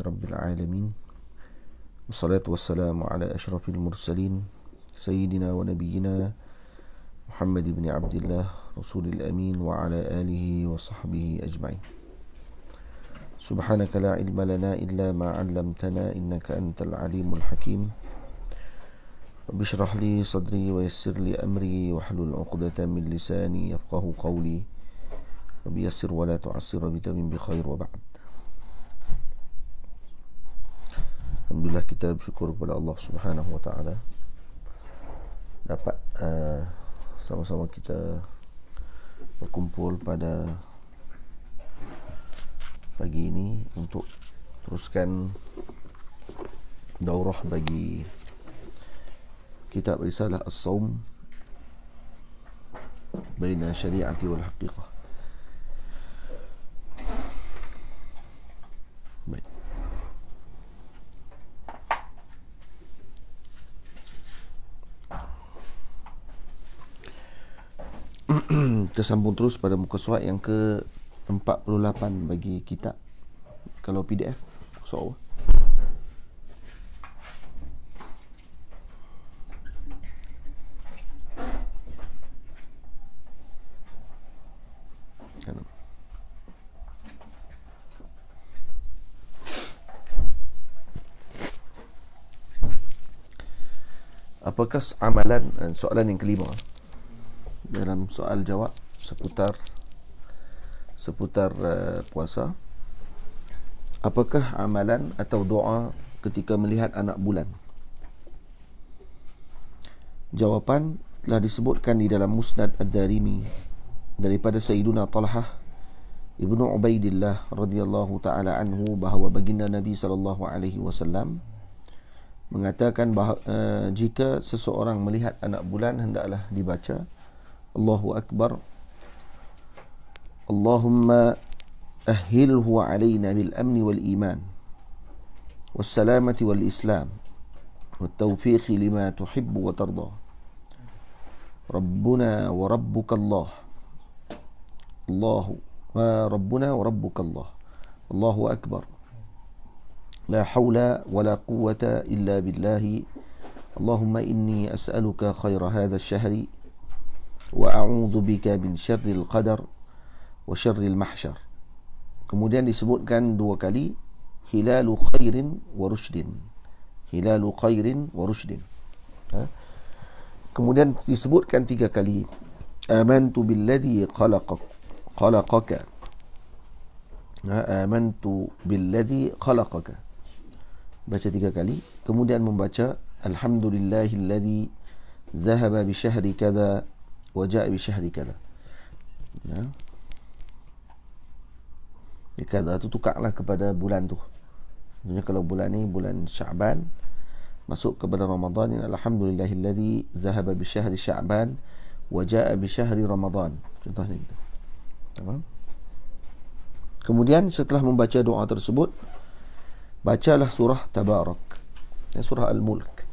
rabbil alamin. Wassalatu wassalamu ala ashrafil mursalin sayyidina wa nabiyyina Muhammad ibn Abdullah Rasulil Amin wa ala alihi wa sahbihi ajma'in. Subhanaka la ilma lana illa ma 'allamtana innaka antal alimul hakim. Rabbi shrah li sadri wa yassir li amri wahlul 'uqdatam min lisani yafqahu qawli. Rabbi yassir wa la tu'assir bi tamim bi khair wa ba'd. Alhamdulillah, kita bersyukur kepada Allah Subhanahu wa taala dapat sama-sama kita berkumpul pada pagi ini untuk teruskan daurah bagi kitab Risalah As-Sawm Baina Syari'ati wal Haqiqah. Baik. Kita sambung terus pada muka surat yang ke-48 bagi kitab. Kalau PDF soal apakah amalan, soalan yang kelima dalam soal jawab seputar puasa. Apakah amalan atau doa ketika melihat anak bulan? Jawapan telah disebutkan di dalam Musnad Ad-Darimi daripada Sayyiduna Talhah Ibnu Ubaidillah radhiyallahu taala anhu bahawa baginda Nabi sallallahu alaihi wasallam mengatakan bahawa jika seseorang melihat anak bulan hendaklah dibaca Allahu Akbar, Allahumma ahilhu alaina bil amni wal iman was salamati wal islam wat tawfiq lima tuhibbu wa tarda. Rabbuna wa rabbuka Allah, Allahu wa rabbuna wa rabbuka Allah, Allahu Akbar, la hawla wa la quwwata illa billahi. Allahumma inni as'aluka khaira hadha ash-shahri wa a'udzu bika min syarril qadar wa syarril mahsyar. Kemudian disebutkan dua kali hilalu khairin wa rushdin, hilalu khairin wa rushdin. Kemudian disebutkan tiga kali amantu billadhi khalaqaka, amantu billadhi khalaqaka, baca tiga kali. Kemudian membaca alhamdulillahilladzi dhahaba bi syahri kadza wa jaa bi syahri kadza. Kadza tu tukarlah kepada bulan tu. Maksudnya kalau bulan ni bulan Sya'ban masuk kepada Ramadan, ini alhamdulillahilladzi dhahaba bi syahri Sya'ban wa jaa bi syahri Ramadan. Contohnya gitu. Tamam. Kemudian setelah membaca doa tersebut, bacalah surah Tabarak, surah Al-Mulk.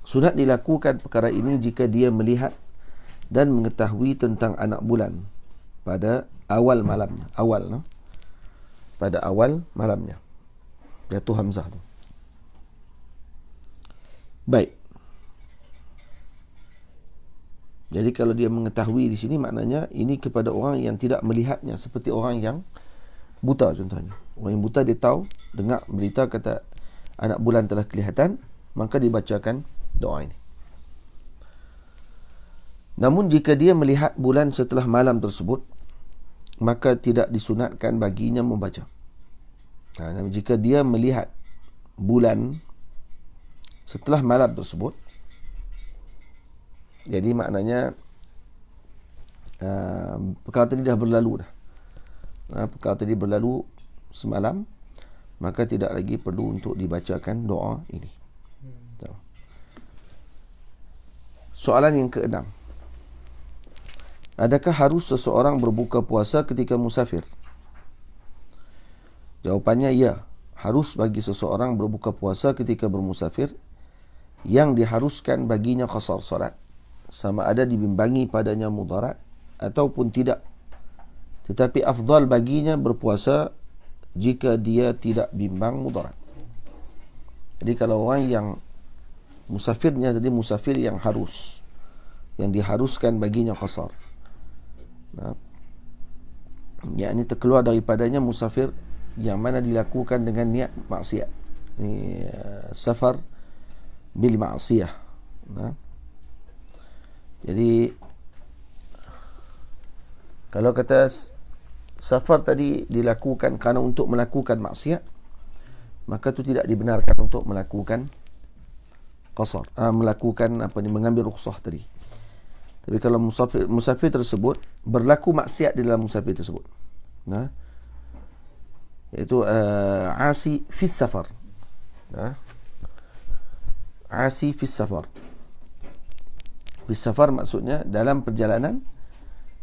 Sunat dilakukan perkara ini jika dia melihat dan mengetahui tentang anak bulan pada awal malamnya. Pada awal malamnya. Jatuh hamzah tu. Baik. Jadi kalau dia mengetahui di sini, maknanya ini kepada orang yang tidak melihatnya, seperti orang yang buta contohnya. Orang yang buta dia tahu, dengar berita kata anak bulan telah kelihatan, maka dibacakan doa ini. Namun jika dia melihat bulan setelah malam tersebut, maka tidak disunatkan baginya membaca. Jika dia melihat bulan setelah malam tersebut, jadi maknanya perkara tadi dah berlalu dah. Perkara tadi berlalu semalam, maka tidak lagi perlu untuk dibacakan doa ini. Soalan yang ke-6. Adakah harus seseorang berbuka puasa ketika musafir? Jawapannya ya, harus bagi seseorang berbuka puasa ketika bermusafir yang diharuskan baginya qasar salat, sama ada dibimbangi padanya mudarat ataupun tidak. Tetapi afdal baginya berpuasa jika dia tidak bimbang mudarat. Jadi kalau orang yang musafirnya jadi musafir yang harus, yang diharuskan baginya qasar, yakni terkeluar daripadanya musafir yang mana dilakukan dengan niat maksiat. Ini safar bil ma'siyah. Jadi kalau kata safar tadi dilakukan kerana untuk melakukan maksiat, maka itu tidak dibenarkan untuk melakukan qasar, melakukan mengambil rukhsah tadi. Tapi kalau musafir tersebut berlaku maksiat di dalam musafir tersebut, iaitu asi fis safar, asi fis safar. Fis safar maksudnya dalam perjalanan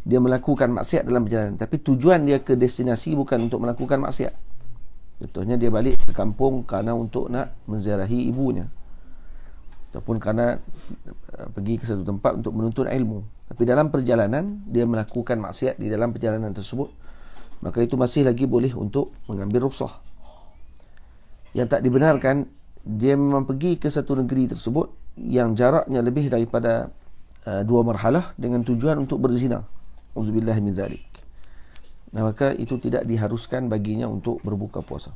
dia melakukan maksiat dalam perjalanan, tapi tujuan dia ke destinasi bukan untuk melakukan maksiat. Contohnya dia balik ke kampung kerana untuk nak menziarahi ibunya, ataupun kerana pergi ke satu tempat untuk menuntut ilmu. Tapi dalam perjalanan dia melakukan maksiat di dalam perjalanan tersebut, maka itu masih lagi boleh untuk mengambil rukhsah. Yang tak dibenarkan, dia memang pergi ke satu negeri tersebut yang jaraknya lebih daripada 2 marhalah dengan tujuan untuk berzina. Auzubillah min zalik. Maka itu tidak diharuskan baginya untuk berbuka puasa.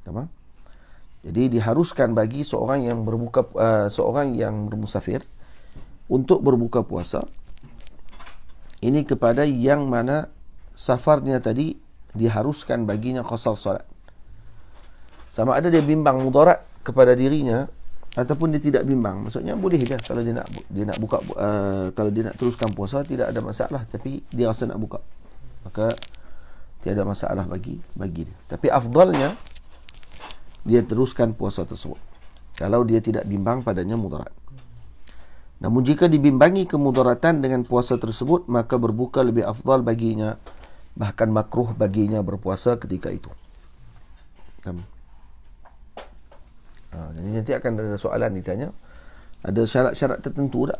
Tamam? Jadi diharuskan bagi seorang yang bermusafir untuk berbuka puasa ini kepada yang mana safarnya tadi diharuskan baginya qasar salat. Sama ada dia bimbang mudarat kepada dirinya ataupun dia tidak bimbang. Maksudnya boleh je kalau dia nak buka, kalau dia nak teruskan puasa tidak ada masalah, tapi dia rasa nak buka, maka tiada masalah bagi dia. Tapi afdalnya dia teruskan puasa tersebut kalau dia tidak bimbang padanya mudarat. Namun jika dibimbangi kemudaratan dengan puasa tersebut, maka berbuka lebih afdal baginya, bahkan makruh baginya berpuasa ketika itu. Jadi nanti akan ada soalan ditanya, ada syarat-syarat tertentu tak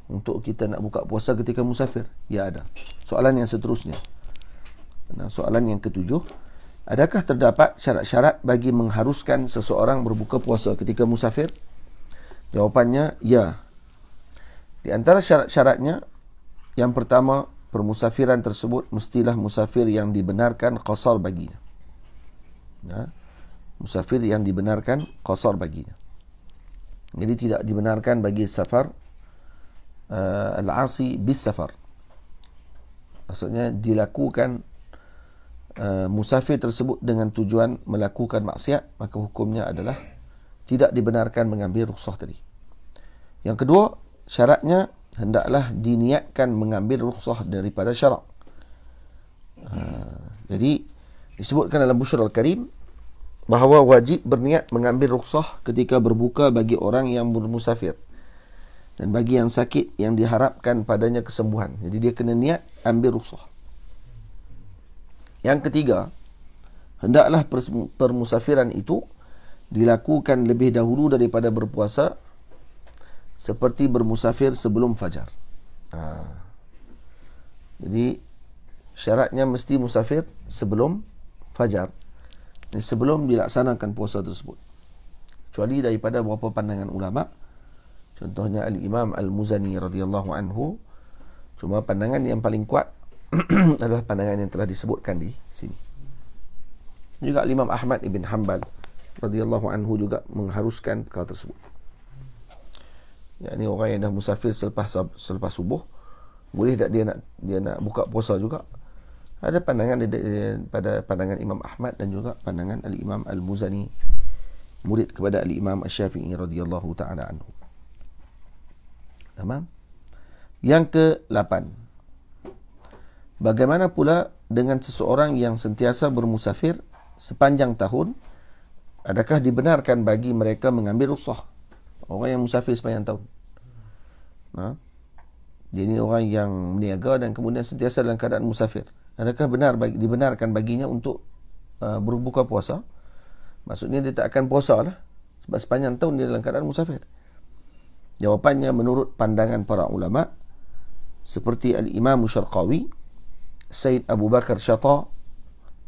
untuk kita nak buka puasa ketika musafir? Ya, ada. Soalan yang seterusnya, soalan yang ketujuh, adakah terdapat syarat-syarat bagi mengharuskan seseorang berbuka puasa ketika musafir? Jawapannya, ya. Di antara syarat-syaratnya, yang pertama, permusafiran tersebut mestilah musafir yang dibenarkan qasar baginya. Musafir yang dibenarkan qasar baginya. Jadi tidak dibenarkan bagi safar al-asi bis safar. Maksudnya dilakukan musafir tersebut dengan tujuan melakukan maksiat, maka hukumnya adalah tidak dibenarkan mengambil rukhsah tadi. Yang kedua, syaratnya hendaklah diniatkan mengambil rukhsah daripada syarak. Jadi disebutkan dalam Bushrul Karim bahawa wajib berniat mengambil rukhsah ketika berbuka bagi orang yang bermusafir dan bagi yang sakit yang diharapkan padanya kesembuhan. Jadi dia kena niat ambil rukhsah. Yang ketiga, hendaklah permusafiran itu dilakukan lebih dahulu daripada berpuasa, seperti bermusafir sebelum fajar. Jadi syaratnya mesti musafir sebelum fajar, sebelum dilaksanakan puasa tersebut, kecuali daripada beberapa pandangan ulama. Contohnya Al-Imam Al-Muzani radhiyallahu anhu. Cuma pandangan yang paling kuat adalah pandangan yang telah disebutkan di sini. Juga Imam Ahmad ibn Hanbal radhiyallahu anhu juga mengharuskan perkara tersebut. Yakni orang yang dah musafir selepas subuh, boleh tak dia nak buka puasa juga? Ada pandangan pada pandangan Imam Ahmad dan juga pandangan Al-Imam Al-Muzani, murid kepada Al-Imam Asy-Syafi'i radhiyallahu taala anhu. Tamam? Yang ke-8. Bagaimana pula dengan seseorang yang sentiasa bermusafir sepanjang tahun? Adakah dibenarkan bagi mereka mengambil rukhsah? Orang yang musafir sepanjang tahun. Dia ini orang yang meniaga dan kemudian sentiasa dalam keadaan musafir. Adakah dibenarkan baginya untuk berbuka puasa? Maksudnya dia tak akan puasa lah, sebab sepanjang tahun dia dalam keadaan musafir. Jawapannya, menurut pandangan para ulama seperti Al-Imam Syarqawi, Sayyid Abu Bakar Syata,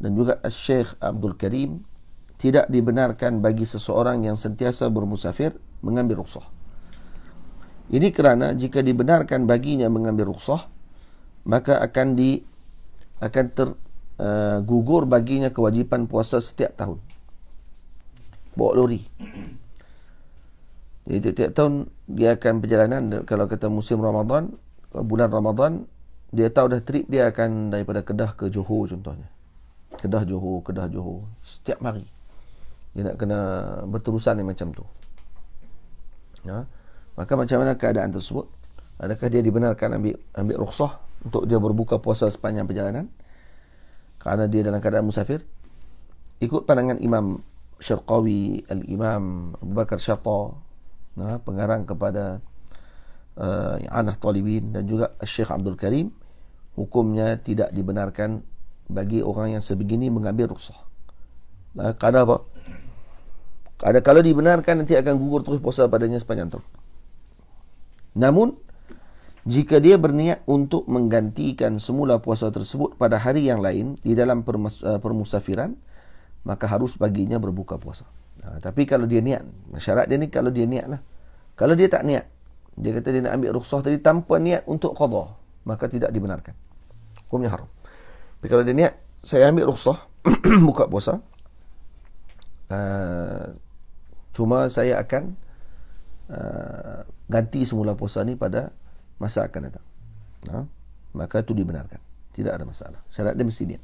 dan juga Syekh Abdul Karim, tidak dibenarkan bagi seseorang yang sentiasa bermusafir mengambil rukhsah. Ini kerana jika dibenarkan baginya mengambil rukhsah, maka akan tergugur baginya kewajipan puasa setiap tahun. Bawa lori. Jadi setiap tahun dia akan perjalanan, kalau kata musim Ramadan, bulan Ramadan, dia tahu dah trip dia akan daripada Kedah ke Johor contohnya. Kedah Johor setiap hari. Dia nak kena berterusan macam tu. Ya. Maka macam mana keadaan tersebut? Adakah dia dibenarkan ambil rukhsah untuk dia berbuka puasa sepanjang perjalanan kerana dia dalam keadaan musafir? Ikut pandangan Imam Syarqawi, Al-Imam Abu Bakar Syata, pengarang kepada I'anah Talibin, dan juga Syekh Abdul Karim, hukumnya tidak dibenarkan bagi orang yang sebegini mengambil rukhsah. Kerana apa? Kalau dibenarkan, nanti akan gugur terus puasa padanya sepanjang tahun. Namun, jika dia berniat untuk menggantikan semula puasa tersebut pada hari yang lain di dalam permusafiran, maka harus baginya berbuka puasa. Tapi kalau dia niat, syarat dia ni kalau dia niat lah. Kalau dia tak niat, dia kata dia nak ambil rukhsah tadi tanpa niat untuk qadha, maka tidak dibenarkan. Hukumnya haram. Tapi kalau dia niat, saya ambil rukhsah buka puasa, cuma saya akan ganti semula puasa ni pada masa akan datang, maka itu dibenarkan. Tidak ada masalah. Syarat dia mesti niat.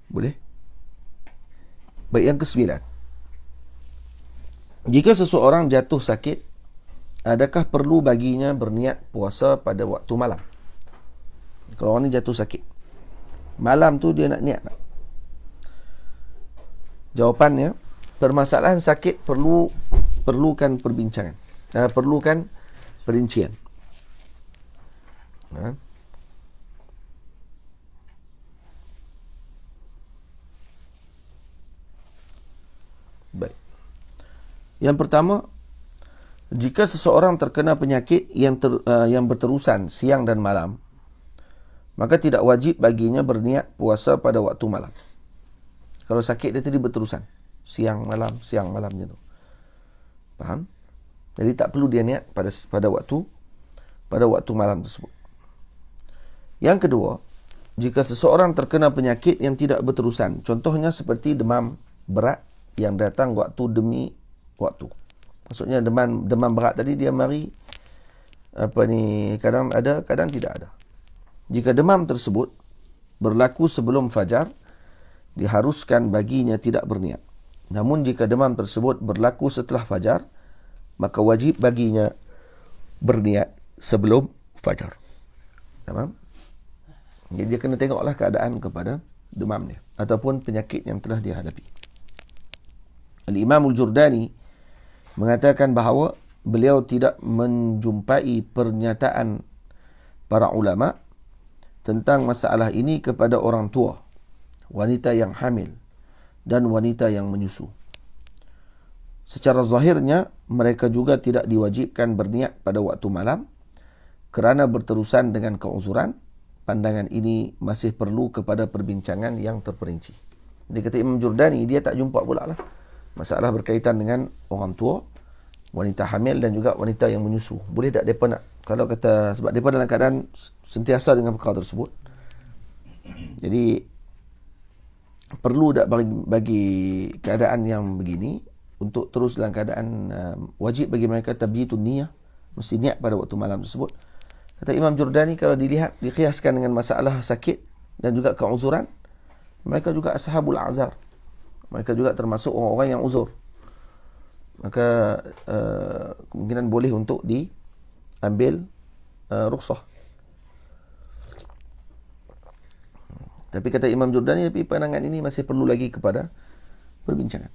Boleh? Baik, yang ke-9. Jika seseorang jatuh sakit, adakah perlu baginya berniat puasa pada waktu malam? Kalau orang ni jatuh sakit, malam tu dia nak niat tak? Jawapannya, permasalahan sakit perlukan perbincangan, perlukan perincian. Baik. Yang pertama, jika seseorang terkena penyakit yang berterusan siang dan malam, maka tidak wajib baginya berniat puasa pada waktu malam. Kalau sakit dia tadi berterusan siang malam macam tu. Faham? Jadi tak perlu dia niat pada waktu malam tersebut. Yang kedua, jika seseorang terkena penyakit yang tidak berterusan, contohnya seperti demam berat yang datang waktu demi waktu. Maksudnya demam berat tadi dia mari kadang ada, kadang tidak ada. Jika demam tersebut berlaku sebelum fajar, diharuskan baginya tidak berniat. Namun jika demam tersebut berlaku setelah fajar, maka wajib baginya berniat sebelum fajar. Faham? Jadi dia kena tengoklah keadaan kepada demam dia ataupun penyakit yang telah dia hadapi. Al-Imam Al-Jurdani mengatakan bahawa beliau tidak menjumpai pernyataan para ulama tentang masalah ini kepada orang tua, wanita yang hamil dan wanita yang menyusu. Secara zahirnya, mereka juga tidak diwajibkan berniat pada waktu malam kerana berterusan dengan keuzuran. Pandangan ini masih perlu kepada perbincangan yang terperinci. Jadi kata Imam Jurdani, dia tak jumpa pula lah masalah berkaitan dengan orang tua, wanita hamil dan juga wanita yang menyusu. Boleh tak mereka nak, kalau kata, sebab mereka dalam keadaan sentiasa dengan perkara tersebut. Jadi perlu tak bagi keadaan yang begini untuk terus dalam keadaan wajib bagi mereka tabyitun niyah, mesti niat pada waktu malam tersebut. Kata Imam Jurdani, kalau dikiaskan dengan masalah sakit dan juga keuzuran, mereka juga ashabul azar. Mereka juga termasuk orang-orang yang uzur. Maka kemungkinan boleh untuk diambil rukhsah. Tapi kata Imam Jurdani, tapi pandangan ini masih perlu lagi kepada perbincangan.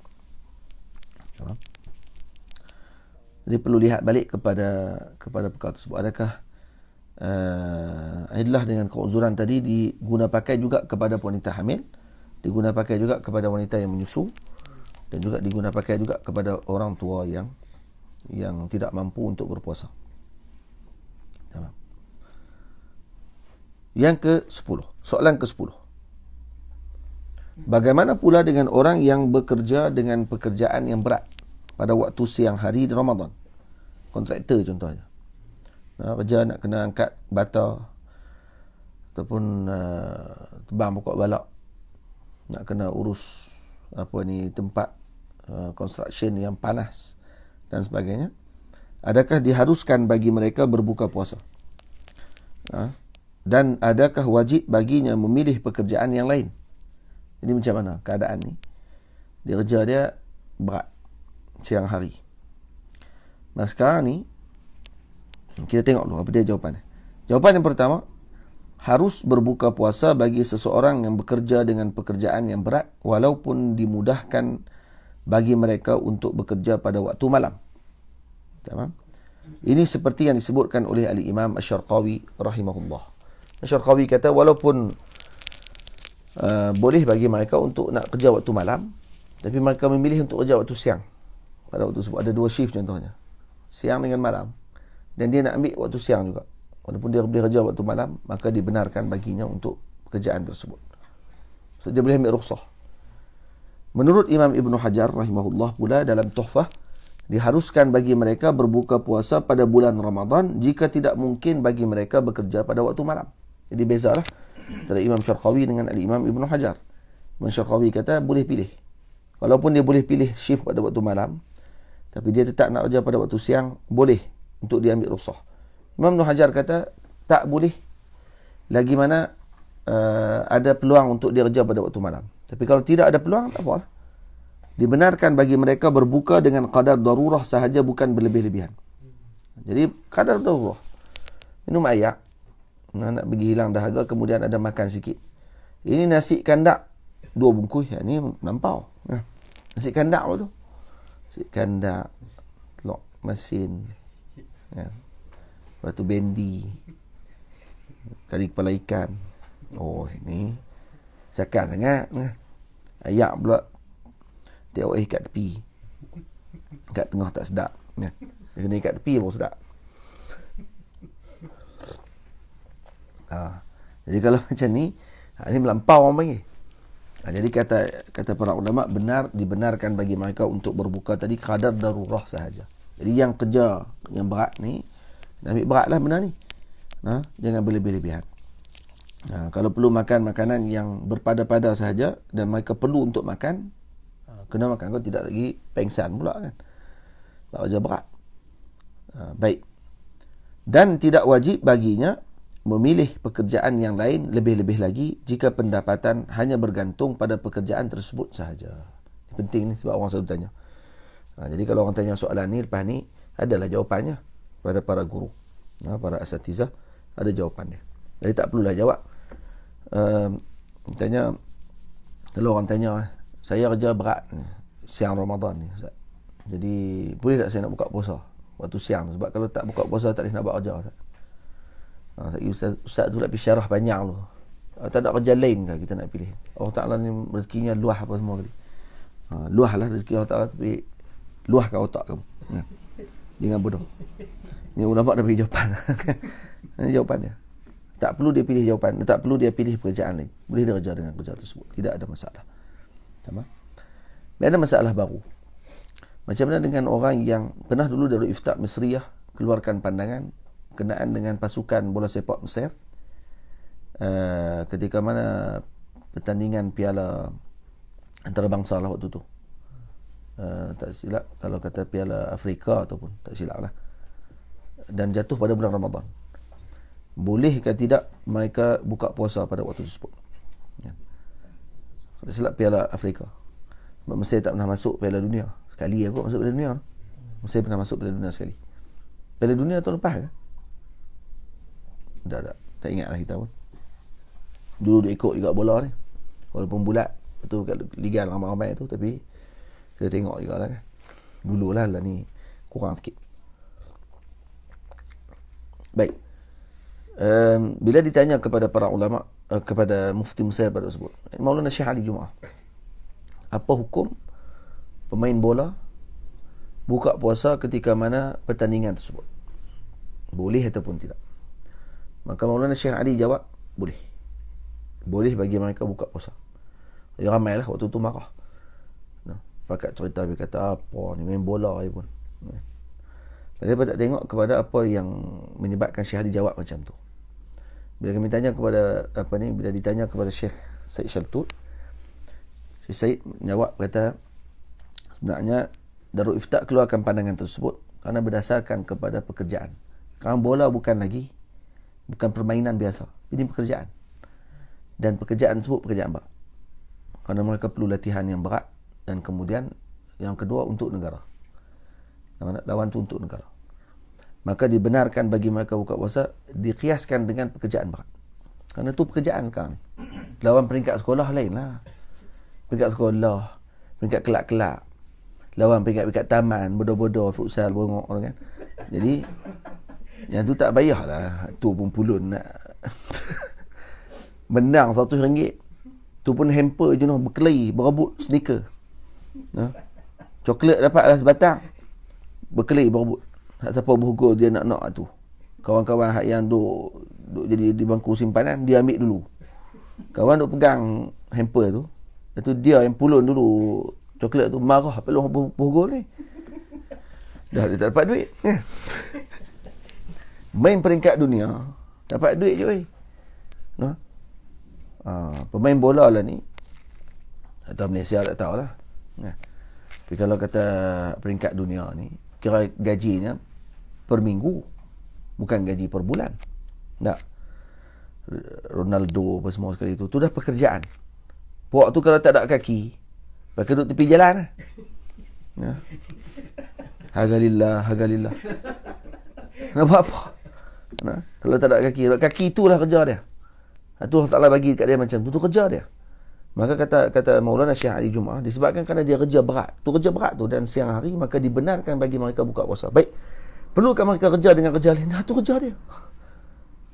Jadi perlu lihat balik kepada perkara tersebut. Adakah idlah dengan keuzuran tadi diguna pakai juga kepada wanita hamil, diguna pakai juga kepada wanita yang menyusu, dan juga diguna pakai juga kepada orang tua yang tidak mampu untuk berpuasa. Tamam. Yang ke-10, soalan ke-10. Bagaimana pula dengan orang yang bekerja dengan pekerjaan yang berat pada waktu siang hari di Ramadan? Kontraktor contohnya. Kerja nak kena angkat bata ataupun tebang pokok balak, nak kena urus tempat construction yang panas dan sebagainya. Adakah diharuskan bagi mereka berbuka puasa? Dan adakah wajib baginya memilih pekerjaan yang lain? Jadi macam mana keadaan ni? Dia kerja dia berat siang hari. Nah sekarang ni kita tengok dulu apa dia jawapan. Jawapan yang pertama, harus berbuka puasa bagi seseorang yang bekerja dengan pekerjaan yang berat walaupun dimudahkan bagi mereka untuk bekerja pada waktu malam. Tamam? Ini seperti yang disebutkan oleh Al-Imam Asy-Syarqawi rahimahullah. Asy-Syarqawi kata walaupun boleh bagi mereka untuk nak kerja waktu malam, tapi mereka memilih untuk kerja waktu siang. Pada waktu tersebut ada 2 shift contohnya, siang dengan malam, dan dia nak ambil waktu siang juga. Walaupun dia boleh kerja waktu malam, maka dibenarkan baginya untuk pekerjaan tersebut. So, dia boleh ambil rukhsah. Menurut Imam Ibn Hajar rahimahullah pula dalam Tuhfah, diharuskan bagi mereka berbuka puasa pada bulan Ramadan jika tidak mungkin bagi mereka bekerja pada waktu malam. Jadi bezalah antara Imam Syarqawi dengan Al-Imam Ibn Hajar. Imam Syarqawi kata boleh pilih. Walaupun dia boleh pilih shift pada waktu malam, tapi dia tetap nak kerja pada waktu siang, boleh untuk dia ambil rukhsah. Imam Ibn Hajar kata tak boleh lagi mana ada peluang untuk dia kerja pada waktu malam. Tapi kalau tidak ada peluang, tak apa. Dibenarkan bagi mereka berbuka dengan qadar darurah sahaja, bukan berlebih-lebihan. Jadi qadar darurah, minum air, nak pergi hilang dahaga, kemudian ada makan sikit. Ini nasi kandak 2 bungkus, ni melampau. Nasi kandak apa tu? Nasi kandak, telur masin, lepas tu bendi, kari kepala ikan. Oh, ini cakap sangat. Ayak pula tengok ikat tepi, kat tengah tak sedap. Dia kena ikat tepi baru sedap. Jadi kalau macam ni, ini melampau orang panggil. Jadi kata para ulama, dibenarkan bagi mereka untuk berbuka tadi kadar darurah sahaja. Jadi yang kerja yang berat ni, ambil berat lah benda ni. Jangan berlebih-lebihan. Kalau perlu makan makanan yang berpada-pada sahaja dan mereka perlu untuk makan, kena makan. Kau tidak lagi pengsan pula kan, sebab kerja berat. Baik. Dan tidak wajib baginya memilih pekerjaan yang lain lebih-lebih lagi jika pendapatan hanya bergantung pada pekerjaan tersebut sahaja. Ini penting ni sebab orang selalu tanya. Jadi kalau orang tanya soalan ni, lepas ni adalah jawapannya pada para guru, para asatizah, ada jawapannya. Jadi tak perlulah jawab. Tanya, kalau orang tanya, saya kerja berat siang Ramadan ni, Ustaz, jadi boleh tak saya nak buka puasa waktu siang? Sebab kalau tak buka puasa tak boleh nak buat kerja, Ustaz. Ustaz tu nak pergi syarah panjang tu. Tak ada kerja lain ke kita nak pilih? Allah Ta'ala ni rezekinya luah apa semua kali. Luah lah rezeki Allah Ta'ala, tapi luahkan otak kamu. Jangan bodoh. Ni ulama dah bagi jawapan. Ini jawapannya. Tak perlu dia pilih jawapan, tak perlu dia pilih pekerjaan lain. Boleh dia kerja dengan kerja tersebut, tidak ada masalah. Sama? Ada masalah baru. Macam mana dengan orang yang pernah dulu Darul Ifta Misriyah keluarkan pandangan berkenaan dengan pasukan bola sepak Mesir ketika mana pertandingan piala antarabangsa lah waktu tu. Tak silap kalau kata piala Afrika ataupun tak silap lah. Dan jatuh pada bulan Ramadan. Boleh ke tidak mereka buka puasa pada waktu tersebut? Tak silap piala Afrika. Sebab Mesir tak pernah masuk piala dunia. Sekali aku masuk piala dunia. Mesir pernah masuk piala dunia sekali. Piala dunia tahun lepas ke? Dah. Tak ingat lah kita pun. Dulu dia ikut juga bola ni. Walaupun bulat, betul kat liga ramai-ramai tu, tapi kita tengok juga lah kan. Dulu lah ni kurang sikit. Baik. Bila ditanya kepada para ulama, kepada mufti Mesir pada tersebut, Maulana Syekh Ali Jumaah, apa hukum pemain bola buka puasa ketika mana pertandingan tersebut? Boleh ataupun tidak? Maka Maulana Syekh Ali jawab, boleh. Boleh bagi mereka buka puasa. Dia ramai lah waktu tu marah. Fakat cerita dia kata apa ni main bola je pun. Dia tak tengok kepada apa yang menyebabkan Syekh Ali jawab macam tu. Bila kami tanya kepada bila ditanya kepada Syekh Said Shaltut, Syekh Said jawab kata sebenarnya Darul Ifta keluarkan pandangan tersebut kerana berdasarkan kepada pekerjaan. Kerana bola bukan permainan biasa. Ini pekerjaan. Dan pekerjaan tersebut pekerjaan berat. Kerana mereka perlu latihan yang berat. Dan kemudian yang kedua untuk negara. Lawan tu untuk negara. Maka dibenarkan bagi mereka buka puasa dikiaskan dengan pekerjaan berat. Kerana tu pekerjaan sekarang. Lawan peringkat sekolah lain lah. Peringkat sekolah, peringkat kelak-kelak. Lawan peringkat taman, bodoh-bodoh, futsal, bongok kan. Jadi yang tu tak payahlah. Tu pun pulun nak menang RM100. Tu pun hamper je noh, berkelahi, berebut sneaker. Coklat dapatlah sebatang, berkelahi berebut. Tak siapa berhugur dia nak tu. Kawan-kawan yang duk jadi di bangku simpanan, dia ambil dulu. Kawan duk pegang hamper tu. Itu dia yang pulun dulu coklat tu, marah pelong berhugur ni. Dah dia tak dapat duit. Main peringkat dunia dapat duit je weh. Pemain bola lah ni, atau Malaysia tak tahulah. Tapi kalau kata peringkat dunia ni, kira gajinya per minggu, bukan gaji per bulan. Tak. Ronaldo apa semua sekali tu dah pekerjaan. Puak tu kalau tak ada kaki, pakai duduk tepi jalan lah. Hagalillah. Nak buat apa? Kalau tak ada kaki itulah kerja dia. Itu Allah Ta'ala bagi kat dia macam tu kerja dia. Maka kata Maulana Syekh Ali Jumaah, disebabkan kerana dia kerja berat tu dan siang hari, maka dibenarkan bagi mereka buka puasa. Baik, perlukah mereka kerja dengan kerja lain? Itu kerja dia.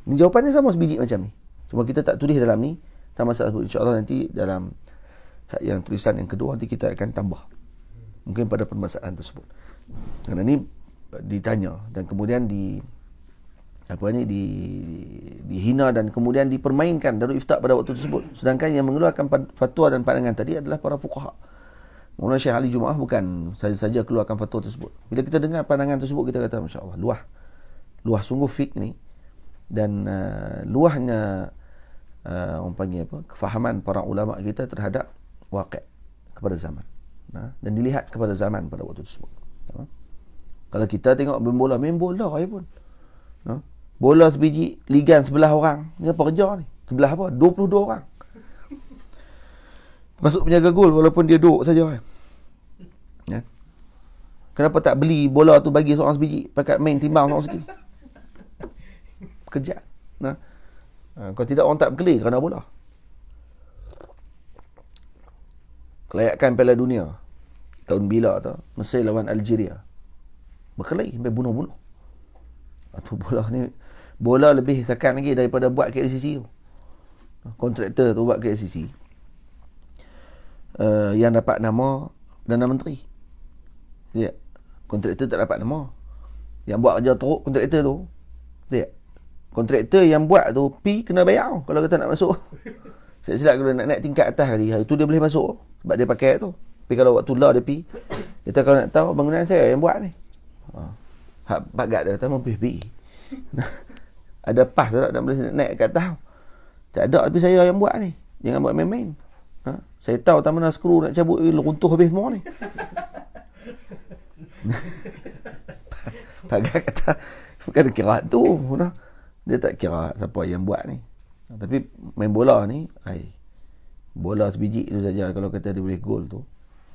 Jawapannya sama sebiji macam ni. Cuma kita tak tulis dalam ni. Tak masalah, insya-Allah nanti dalam yang tulisan yang kedua nanti kita akan tambah mungkin pada permasalahan tersebut. Kerana ni ditanya dan kemudian dihina dan kemudian dipermainkan Darul Ifta pada waktu tersebut. Sedangkan yang mengeluarkan fatwa dan pandangan tadi adalah para fuqaha. Maulana Syekh Ali Jumaah bukan saja-saja keluarkan fatwa tersebut. Bila kita dengar pandangan tersebut, kita kata masya-Allah, luah sungguh fik ni. Dan luahnya orang panggil apa, kefahaman para ulama kita terhadap waqi' kepada zaman. Dan dilihat kepada zaman pada waktu tersebut. Kalau kita tengok main bola je pun. Bola sebiji ligan sebelah orang. Ni apa kerja ni? Sebelah apa? 22 orang. Masuk penjaga gol walaupun dia duduk saja. Ya. Kenapa tak beli bola tu bagi seorang sebiji, pakai main timbang seorang sekali? Kerja. Kalau tidak orang tak berkelahi kerana bola. Kelayakan Piala Dunia tahun bila tu, Mesir lawan Algeria. Berkelahi sampai bunuh-bunuh. Atau bola lebih sakan lagi daripada buat KLCC tu. Kontraktor tu buat KLCC. Yang dapat nama Perdana Menteri. Ya. Kontraktor tak dapat nama. Yang buat kerja teruk kontraktor tu. Ya. Kontraktor yang buat tu kena bayar kalau kata nak masuk. Saya silap kalau nak naik tingkat atas hari tu dia boleh masuk sebab dia pakai tu. Tapi kalau waktu lah dia kata kalau nak tahu bangunan saya yang buat ni. Hak bagat dia kata mau pergi. Ada pas tak nak boleh naik kat atas. Tak ada, tapi saya yang buat ni. Jangan buat main-main. Saya tahu tak mana skru nak cabut runtuh habis semua ni. Bagat kata bukan kira tu. Dia tak kira siapa yang buat ni. Tapi main bola ni, bola sebiji tu saja kalau kata dia boleh gol tu.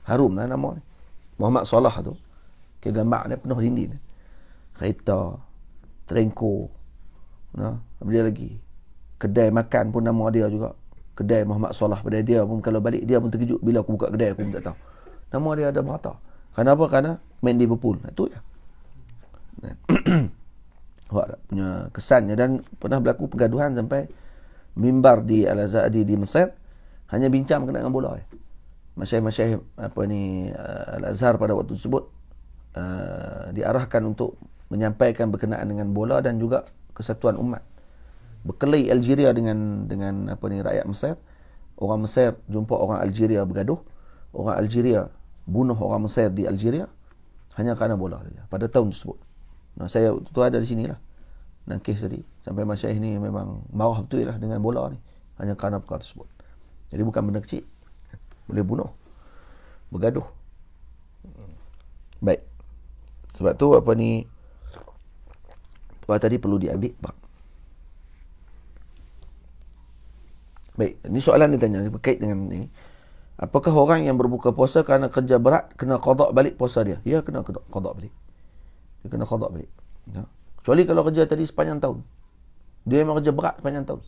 Harum lah nama ni. Muhammad Salah tu. Kira gambar dia penuh dinding. Kereta, Trengko. Apa dia lagi? Kedai makan pun nama dia juga. Kedai Muhammad Salah. Pada dia pun kalau balik dia pun terkejut bila aku buka kedai, aku pun tak tahu. Nama dia ada merata. Kenapa? Kerana main Liverpool. Itu je. Awak punya kesannya. Dan pernah berlaku pergaduhan sampai mimbar di Al-Azhar di Mesir hanya bincang berkenaan dengan bola. Masyaikh-masyaikh Al-Azhar pada waktu tersebut diarahkan untuk menyampaikan berkenaan dengan bola dan juga kesatuan umat. Berkelahi Algeria dengan rakyat Mesir, orang Mesir jumpa orang Algeria bergaduh, orang Algeria bunuh orang Mesir di Algeria hanya kerana bola saja pada tahun tersebut. Nah, saya tu ada di sinilah. Dan kes tadi sampai masyayikh ni memang marah betul lah dengan bola ni hanya kerana perkara tersebut. Jadi bukan benda kecil. Boleh bunuh, bergaduh. Baik. Sebab tu apa ni tadi perlu diambil bab. Baik, ini soalan dia tanya berkait dengan ni. Apakah orang yang berbuka puasa kerana kerja berat kena qada balik puasa dia? Ya, kena qada balik. Dia kena qada balik. Ya. Kecuali kalau kerja tadi sepanjang tahun. Dia memang kerja berat sepanjang tahun.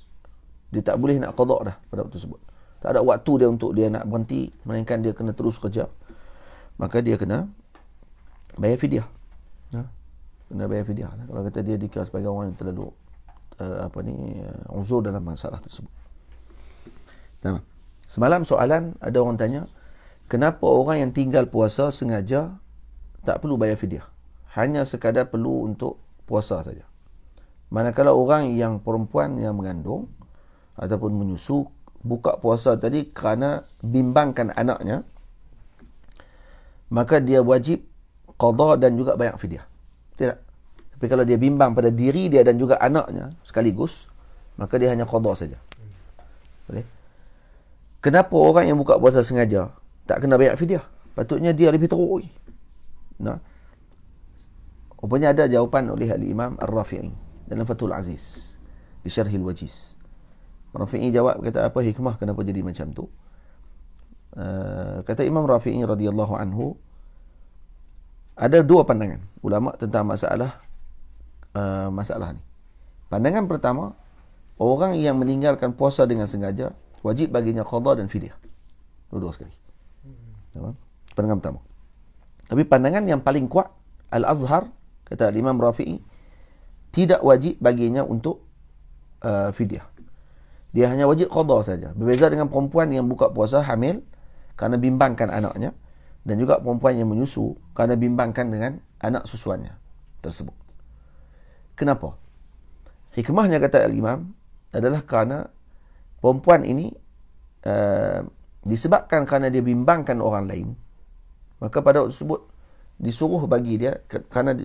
Dia tak boleh nak qada dah pada waktu tersebut. Tak ada waktu dia untuk dia nak berhenti, melainkan dia kena terus kerja. Maka dia kena bayar fidyah. Ya. Kena bayar fidyah. Kalau kata dia dikira sebagai orang yang terlalu uzur dalam masalah tersebut. Nah, semalam soalan ada orang tanya, kenapa orang yang tinggal puasa sengaja tak perlu bayar fidyah? Hanya sekadar perlu untuk puasa saja. Manakala orang yang perempuan yang mengandung ataupun menyusu buka puasa tadi kerana bimbangkan anaknya, maka dia wajib qada dan juga bayar fidyah. Tidak. Tapi kalau dia bimbang pada diri dia dan juga anaknya sekaligus, maka dia hanya qada saja. Boleh? Kenapa orang yang buka puasa sengaja tak kena bayar fidyah? Patutnya dia lebih teruk. Nah. Rupanya ada jawapan oleh Al-Imam Ar-Rafi'i dalam Fathul Aziz di Syarhil Wajiz. Rafi'i jawab, kata apa hikmah kenapa jadi macam tu? Kata Imam Rafi'i radhiyallahu anhu, ada dua pandangan ulama tentang masalah ni. Pandangan pertama, orang yang meninggalkan puasa dengan sengaja wajib baginya qada dan fidyah. Dua sekali. Pandangan pertama. Tapi pandangan yang paling kuat, Al-Azhar, kata Imam Rafi'i, tidak wajib baginya untuk fidyah. Dia hanya wajib qada saja. Berbeza dengan perempuan yang buka puasa hamil kerana bimbangkan anaknya, dan juga perempuan yang menyusu kerana bimbangkan dengan anak susuannya tersebut. Kenapa? Hikmahnya, kata Al-Imam, adalah kerana perempuan ini disebabkan kerana dia bimbangkan orang lain, maka pada waktu tersebut disuruh bagi dia, kerana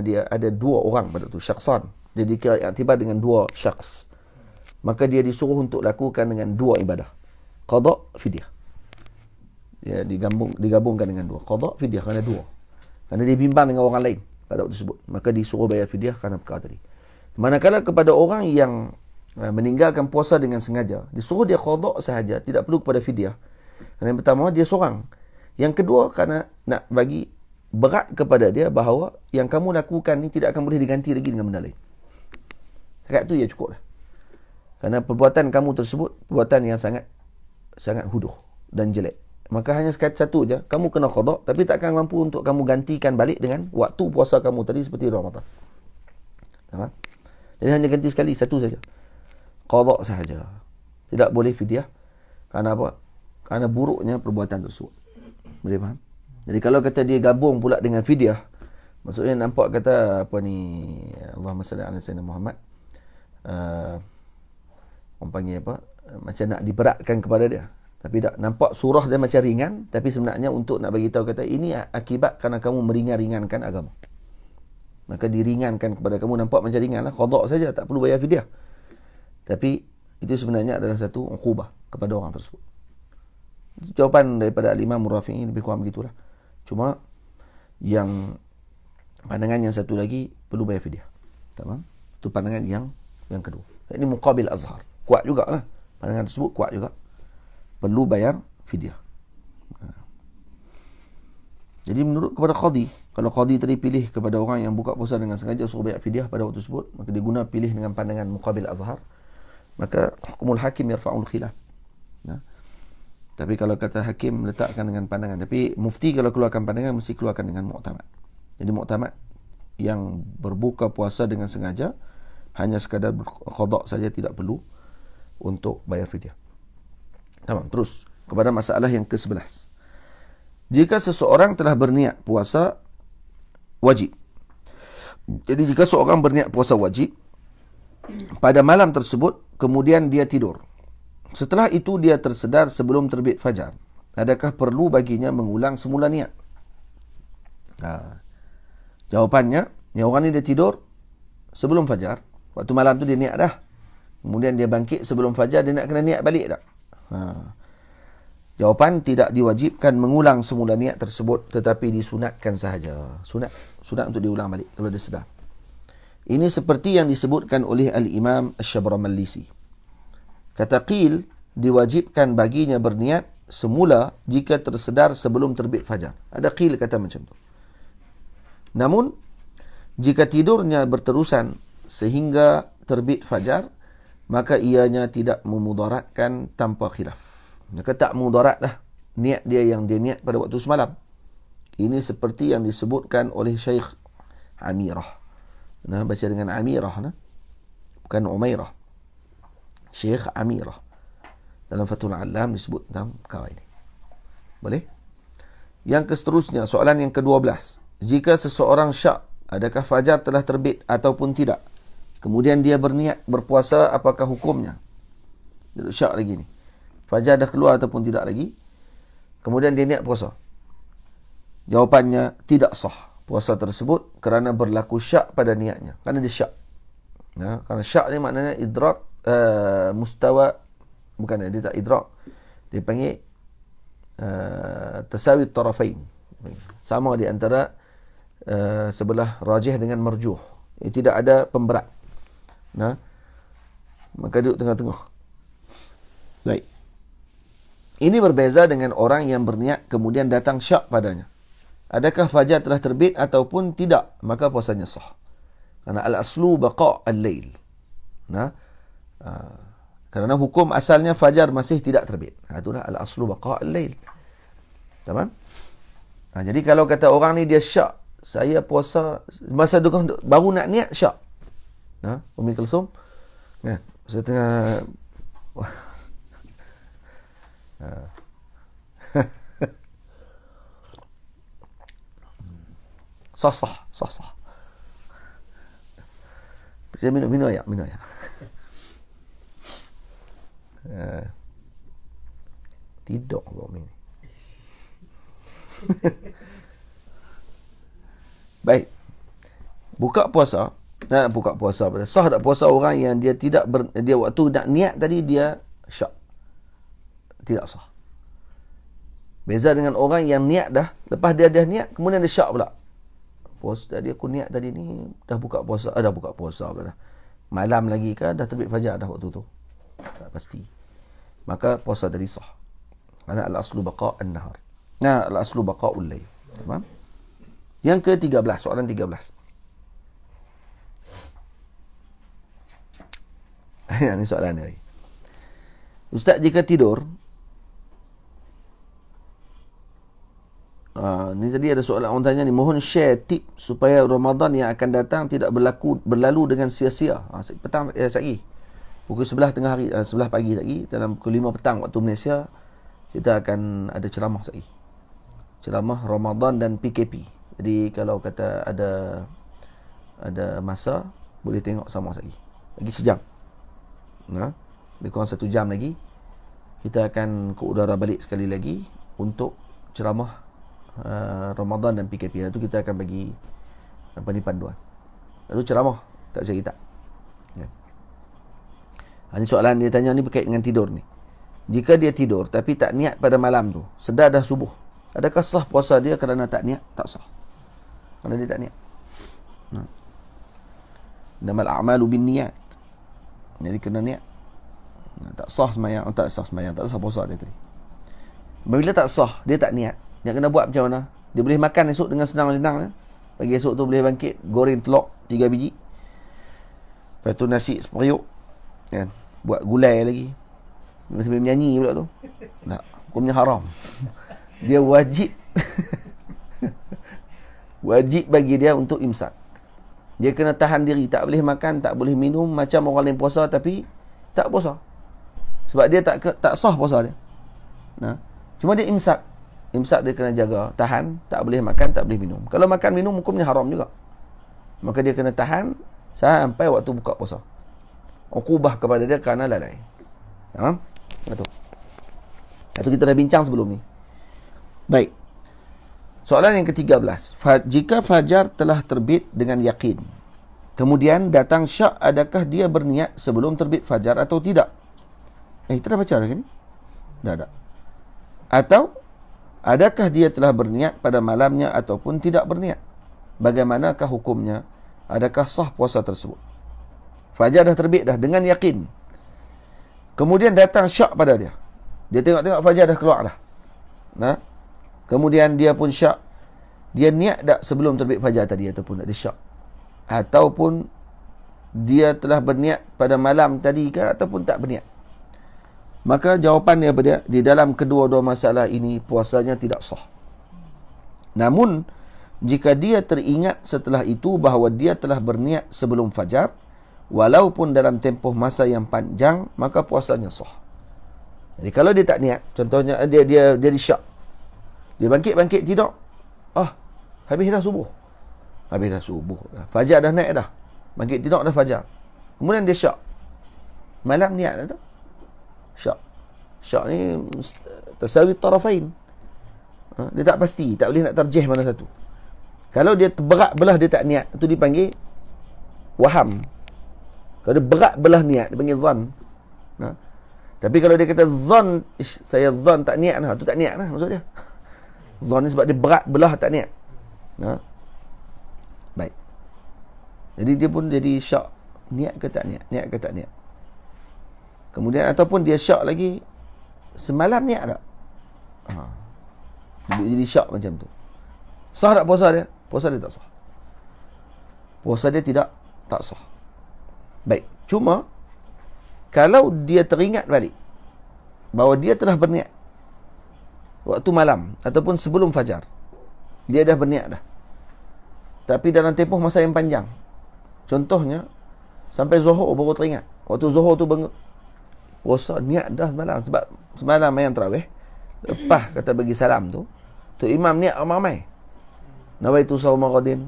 dia ada dua orang pada waktu, syakhsan, dia dikira iktibar dengan dua syakhs, maka dia disuruh untuk lakukan dengan dua ibadah, qada, fidyah. Ya, digabungkan dengan dua, qada, fidyah, kerana dua, kerana dia bimbang dengan orang lain pada waktu tersebut, maka disuruh bayar fidyah kerana perkara tadi. Manakala kepada orang yang meninggalkan puasa dengan sengaja, disuruh dia qada sahaja, tidak perlu kepada fidyah. Yang pertama, dia seorang. Yang kedua, kerana nak bagi berat kepada dia bahawa yang kamu lakukan ni tidak akan boleh diganti lagi dengan benda lain. Cakap tu ya cukup lah. Kerana perbuatan kamu tersebut perbuatan yang sangat huduh dan jelek. Maka hanya satu je, kamu kena qada, tapi takkan mampu untuk kamu gantikan balik dengan waktu puasa kamu tadi seperti Ramadan. Faham? Jadi hanya ganti sekali, satu saja. Qada sahaja. Tidak boleh fidyah. Kerana apa? Kerana buruknya perbuatan tersebut. Boleh faham? Jadi kalau kata dia gabung pula dengan fidyah, maksudnya nampak kata apa ni, Allahumma salli ala sayyidina Muhammad, orang panggil apa, macam nak diberatkan kepada dia. Tapi tak, nampak surah dia macam ringan, tapi sebenarnya untuk nak bagi tahu kata ini akibat kerana kamu meringan-ringankan agama. Maka diringankan kepada kamu, nampak macam ringan lah, qada saja, tak perlu bayar fidyah. Tapi itu sebenarnya adalah satu uqubah kepada orang tersebut. Jawapan daripada Al-Imam Rafi'i lebih kurang begitulah. Cuma yang pandangan yang satu lagi perlu bayar fidyah. Tamam? Itu pandangan yang kedua. Ini muqabil Azhar. Kuat jugalah. Pandangan tersebut kuat juga. Perlu bayar fidyah. Jadi menurut kepada qadi, kalau qadi tadi pilih kepada orang yang buka puasa dengan sengaja suruh bayar fidyah pada waktu tersebut, maka dia guna pilih dengan pandangan muqabil Azhar, maka hukumul hakim yarfa'ul khilaf. Ya. Tapi kalau kata hakim letakkan dengan pandangan, tapi mufti kalau keluarkan pandangan mesti keluarkan dengan mu'tamad. Jadi mu'tamad yang berbuka puasa dengan sengaja hanya sekadar qada saja, tidak perlu untuk bayar fidyah. Tamam, terus kepada masalah yang ke-11. Jika seseorang telah berniat puasa wajib. Jadi jika seorang berniat puasa wajib pada malam tersebut, kemudian dia tidur. Setelah itu dia tersedar sebelum terbit fajar. Adakah perlu baginya mengulang semula niat? Jawapannya, orang ni dia tidur sebelum fajar. Waktu malam tu dia niat dah. Kemudian dia bangkit sebelum fajar, dia nak kena niat balik tak? Jawapan, tidak diwajibkan mengulang semula niat tersebut, tetapi disunatkan sahaja. Sunat untuk diulang balik kalau dia sedar. Ini seperti yang disebutkan oleh Al-Imam Asy-Syabramallisi. Kata qil, diwajibkan baginya berniat semula jika tersedar sebelum terbit fajar. Ada qil kata macam tu. Namun, jika tidurnya berterusan sehingga terbit fajar, maka ianya tidak memudaratkan tanpa khilaf. Maka tak mudarat lah niat dia yang dia niat pada waktu semalam. Ini seperti yang disebutkan oleh Syekh Amirah. Baca dengan Amirah, bukan Umairah. Syekh Amirah. Dalam Fathul Alam disebut tentang perkara ini. Boleh? Yang seterusnya, soalan yang ke-12. Jika seseorang syak, adakah fajar telah terbit ataupun tidak? Kemudian dia berniat berpuasa, apakah hukumnya? Dia syak lagi ni. Fajar dah keluar ataupun tidak lagi. Kemudian dia niat puasa. Jawapannya, tidak sah puasa tersebut kerana berlaku syak pada niatnya. Kerana dia syak. Kerana syak ni maknanya idrak mustawa, bukan, dia tak idrak. Dia panggil tasawi tarafain. Sama di antara sebelah rajih dengan marjuh. Tidak ada pemberat. Maka duduk tengah-tengah. Baik. Ini berbeza dengan orang yang berniat kemudian datang syak padanya. Adakah fajar telah terbit ataupun tidak? Maka puasanya sah. Kerana al-aslu baqa' al-lail. Kerana hukum asalnya fajar masih tidak terbit. Itulah al-aslu baqa' al-lail. Tamam? Jadi kalau kata orang ni dia syak, saya puasa masa tu baru nak niat syak. Umi Kulsum. Saya tengah sah. Saya minum air. Tidur kau ni. Baik. Buka puasa sah tak puasa orang yang dia tidak dia waktu nak niat tadi dia syak? Tidak sah. Beza dengan orang yang niat dah, lepas dia dah niat kemudian dia syak pula. Puasa tadi aku niat tadi ni dah buka puasa, dah buka puasa pula dah. Malam lagi ke dah terbit fajar dah waktu tu? Tak pasti. Maka puasa tadi sah. Kerana al-aslu baqa' an-nahar. Al-aslu baqa'ul lail. Faham? Yang ke-13, soalan 13. Ini soalan ni. Ustaz, jika tidur, ni tadi ada soalan orang tanya ni, mohon share tip supaya Ramadan yang akan datang tidak berlalu dengan sia-sia. Petang sekali. Pukul 11 tengah hari, 11 pagi lagi, dalam pukul 5 petang waktu Malaysia, kita akan ada ceramah sekali. Ceramah Ramadan dan PKP. Jadi kalau kata ada masa, boleh tengok sama sekali. Lagi sejam. Lebih kurang 1 jam lagi, kita akan ke udara balik sekali lagi untuk ceramah Ramadan dan PKP. Itu kita akan bagi panduan. Itu ceramah, tak cerita. Ini soalan dia tanya ni berkait dengan tidur ni. Jika dia tidur tapi tak niat pada malam tu, sedar dah subuh, adakah sah puasa dia kerana tak niat? Tak sah. Kerana dia tak niat. Innamal a'malu binniyat. Jadi kena niat. Tak sah sembahyang, tak sah puasa dia tadi. Bila tak sah, dia tak niat. Dia kena buat macam mana? Dia boleh makan esok dengan senang-senang. Pagi esok tu boleh bangkit, goreng telur 3 biji. Lepas tu nasi seperiuk. Kan? Buat gulai lagi. Sambil menyanyi pula tu. Tak, hukumnya haram. Dia wajib bagi dia untuk imsak. Dia kena tahan diri, tak boleh makan, tak boleh minum macam orang lain puasa tapi tak puasa. Sebab dia tak sah puasa dia. Cuma dia imsak. Imsak dia kena jaga, tahan, tak boleh makan, tak boleh minum. Kalau makan minum hukumnya haram juga. Maka dia kena tahan sampai waktu buka puasa. Uqubah kepada dia kerana lalai. Itu kita dah bincang sebelum ni. Baik. Soalan yang ke-13. Jika fajar telah terbit dengan yakin, kemudian datang syak, adakah dia berniat sebelum terbit fajar atau tidak? Kita dah baca lagi ni? Dah ada. Atau adakah dia telah berniat pada malamnya ataupun tidak berniat? Bagaimanakah hukumnya? Adakah sah puasa tersebut? Fajar dah terbit dah dengan yakin. Kemudian datang syak pada dia. Dia tengok-tengok fajar dah keluar dah. Kemudian dia pun syak. Dia niat tak sebelum terbit fajar tadi ataupun tak? Dia syak. Ataupun dia telah berniat pada malam tadi ke ataupun tak berniat? Maka jawapannya apa dia? Di dalam kedua-dua masalah ini puasanya tidak sah. Namun jika dia teringat setelah itu bahawa dia telah berniat sebelum fajar, walaupun dalam tempoh masa yang panjang, maka puasanya sah. Jadi kalau dia tak niat, contohnya dia disyak. Dia bangkit tidur. Habis dah subuh. Fajar dah naik dah. Bangkit tidur dah fajar. Kemudian dia syak. Malam niat dah tu. Syak. Syak ni tasawi tarafain. Dia tak pasti, tak boleh nak tarjih mana satu. Kalau dia berat belah dia tak niat, itu dipanggil waham. Kalau dia berat belah niat, dia panggil zan. Tapi kalau dia kata zan, saya zan tak niat lah, tu tak niat lah maksud dia. Zan ni sebab dia berat belah tak niat. Baik. Jadi dia pun jadi syak. Niat ke tak niat? Niat ke tak niat? Kemudian ataupun dia syak lagi, semalam niat tak? Dia jadi syak macam tu. Sah tak puasa dia? Puasa dia tak sah. Puasa dia tak sah. Baik. Cuma kalau dia teringat balik bahawa dia telah berniat waktu malam ataupun sebelum fajar, dia dah berniat dah, tapi dalam tempoh masa yang panjang, contohnya sampai zuhur baru teringat. Waktu zuhur tu puasa niat dah semalam, sebab semalam yang tarawih, lepas kata bagi salam tu imam niat ramai-ramai, nawaitu sawma ghadin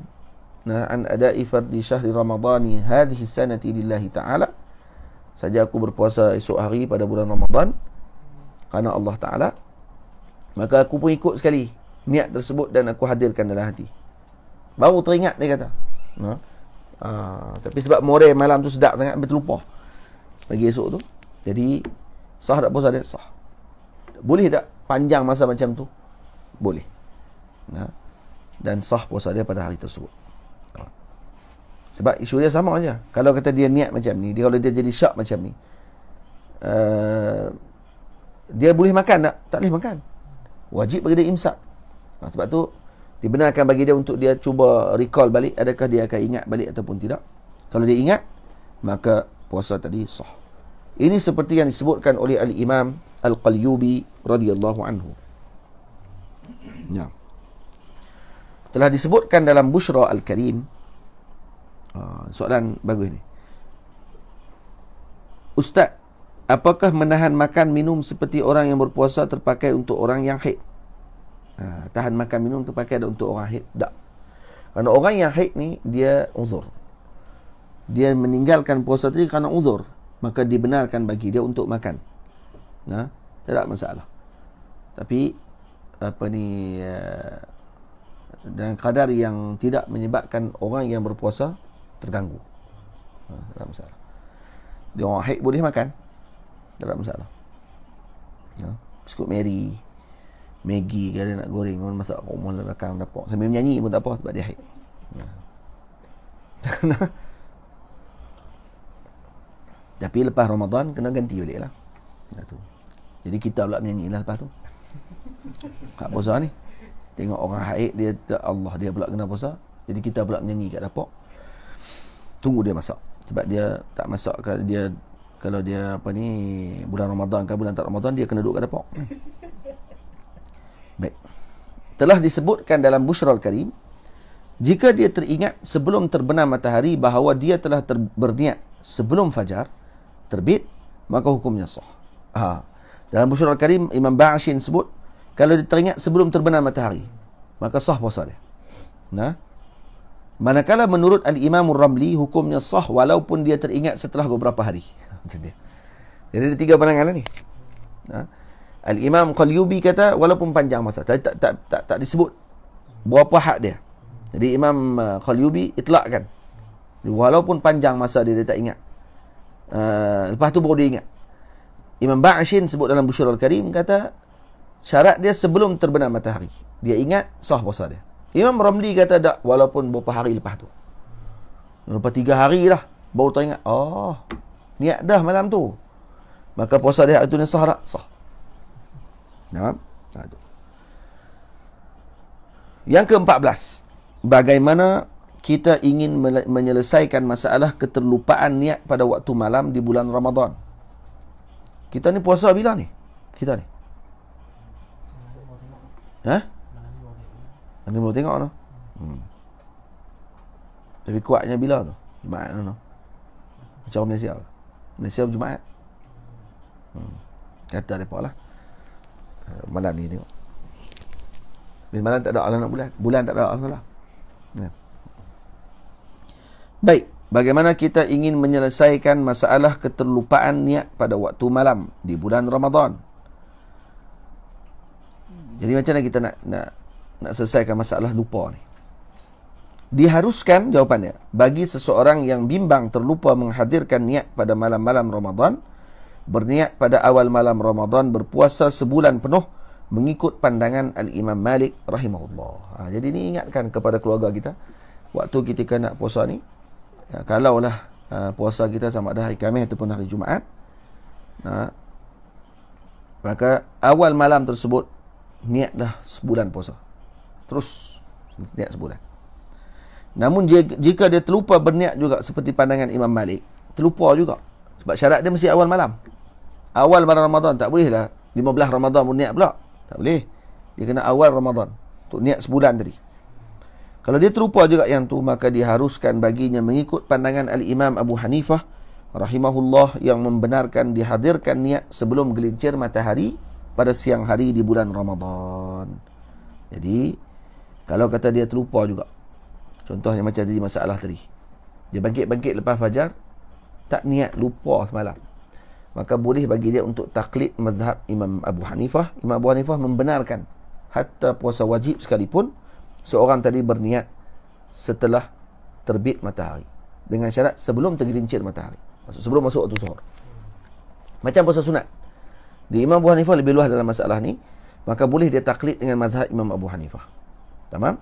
an ada'i fardi syahri ramadhani hadhihi sanati lillahi ta'ala, saja aku berpuasa esok hari pada bulan Ramadan kerana Allah Ta'ala, maka aku pun ikut sekali niat tersebut dan aku hadirkan dalam hati. Baru teringat dia kata. Tapi sebab moreh malam tu sedap sangat, berterlupa pagi esok tu. Jadi sah tak puasa dia? Sah. Boleh tak panjang masa macam tu? Boleh. Dan sah puasa dia pada hari tersebut. Sebab isu dia sama aja. Kalau kata dia niat macam ni, kalau dia jadi syak macam ni, dia boleh makan tak? Tak boleh makan. Wajib bagi dia imsak. Sebab tu dibenarkan bagi dia untuk dia cuba recall balik, adakah dia akan ingat balik ataupun tidak. Kalau dia ingat, maka puasa tadi sah. Ini seperti yang disebutkan oleh Al-Imam Al-Qalyubi radhiyallahu anhu. Telah disebutkan dalam Bushra Al-Karim. Soalan bagus ni. Ustaz, apakah menahan makan minum seperti orang yang berpuasa terpakai untuk orang yang haid? Tahan makan minum terpakai untuk orang haid? Tak. Kerana orang yang haid ni, dia uzur. Dia meninggalkan puasa tadi kerana uzur, maka dibenarkan bagi dia untuk makan. Tidak masalah. Tapi dan kadar yang tidak menyebabkan orang yang berpuasa terganggu. Tak masalah. Dia orang haid boleh makan, tak masalah. Biskut Mary, Maggi ke dia nak goreng, orang masak kat rumah belakang dapat sambil menyanyi pun tak apa sebab dia haid. Tapi lepas Ramadan kena ganti balik lah. Jadi kita pula menyanyi lah lepas tu. Kat puasa ni tengok orang haid dia, Allah, dia pula kena puasa. Jadi kita pula menyanyi kat dapur. Tunggu dia masak. Sebab dia tak masak, kalau dia bulan Ramadan ke bulan tak Ramadan, dia kena duduk kat dapur. Baik. Telah disebutkan dalam Bushra Al-Karim, jika dia teringat sebelum terbenam matahari bahawa dia telah berniat sebelum fajar terbit, maka hukumnya sah. Dalam Bushra Al-Karim, Imam Ba'ashin sebut, kalau dia teringat sebelum terbenam matahari, maka sah puasa dia. Manakala menurut Al-Imam Ramli, hukumnya sah walaupun dia teringat setelah beberapa hari. Jadi ada tiga pandangan lah ni. Al-Imam Qalyubi kata walaupun panjang masa, tak disebut berapa had dia. Jadi Imam Qalyubi itlakkan walaupun panjang masa dia tak ingat. Lepas tu baru dia ingat. Imam Ba'ashin sebut dalam Bushrul Karim kata syarat dia sebelum terbenam matahari. Dia ingat, sah puasa dia. Imam Ramli kata tak, walaupun beberapa hari lepas tu. Lepas 3 hari lah baru teringat, oh, niat dah malam tu, maka puasa dia itu sah tak? Sah. Yang ke-14, bagaimana kita ingin menyelesaikan masalah keterlupaan niat pada waktu malam di bulan Ramadan. Kita ni puasa bila ni? Kita ni. Nanti mau tengok no. Tapi kuatnya bila tu? Jumaat no. Macam Malaysia. Malaysia Jumaat. Kata depa lah. Malam ni tengok. Bila malam tak ada Allah nak bulan. Bulan tak ada Allah lah. Baik. Bagaimana kita ingin menyelesaikan masalah keterlupaan niat pada waktu malam di bulan Ramadan. Jadi macam mana kita nak selesaikan masalah lupa ni? Diharuskan, jawapannya, bagi seseorang yang bimbang terlupa menghadirkan niat pada malam-malam Ramadan, berniat pada awal malam Ramadan berpuasa sebulan penuh mengikut pandangan Al-Imam Malik rahimahullah. Jadi ni ingatkan kepada keluarga kita, waktu kita nak puasa ni, kalaulah puasa kita sama ada hari Khamis ataupun hari Jumaat, maka awal malam tersebut niatlah sebulan puasa. Terus niat sebulan. Namun jika dia terlupa berniat juga seperti pandangan Imam Malik, terlupa juga. Sebab syarat dia mesti awal malam. Awal malam Ramadan, tak boleh lah 15 Ramadan pun niat pula. Tak boleh. Dia kena awal Ramadan. Untuk niat sebulan tadi. Kalau dia terlupa juga yang tu, maka diharuskan baginya mengikut pandangan Al-Imam Abu Hanifah rahimahullah yang membenarkan dihadirkan niat sebelum gelincir matahari pada siang hari di bulan Ramadan. Jadi, kalau kata dia terlupa juga, contohnya macam tadi masalah tadi, dia bangkit-bangkit lepas fajar, tak niat, lupa semalam, maka boleh bagi dia untuk taklid mazhab Imam Abu Hanifah. Imam Abu Hanifah membenarkan hatta puasa wajib sekalipun seorang tadi berniat setelah terbit matahari, dengan syarat sebelum tergelincir matahari, maksud sebelum masuk waktu zuhur. Macam puasa sunat, di Imam Abu Hanifah lebih luas dalam masalah ni, maka boleh dia taklid dengan mazhab Imam Abu Hanifah. Tamam?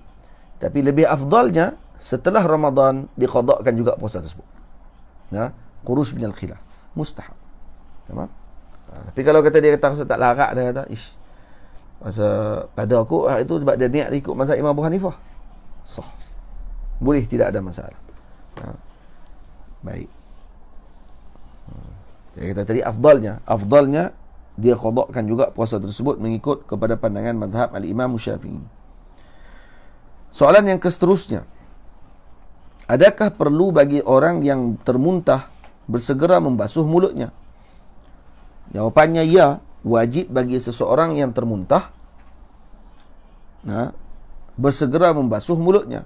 Tapi lebih afdalnya setelah Ramadan diqadakkan juga puasa tersebut. Khuruj minal khilaf, mustahab. Tamam? Tapi kalau kata dia kata tak larat, dia kata ish, masa pada aku itu sebab dia niat ikut mazhab Imam Abu Hanifah, sah, boleh, tidak ada masalah. Baik. Saya kata tadi afdalnya dia qadakkan juga puasa tersebut mengikut kepada pandangan mazhab Al-Imam Syafi'i. Soalan yang seterusnya, adakah perlu bagi orang yang termuntah bersegera membasuh mulutnya? Jawapannya ya, wajib bagi seseorang yang termuntah bersegera membasuh mulutnya.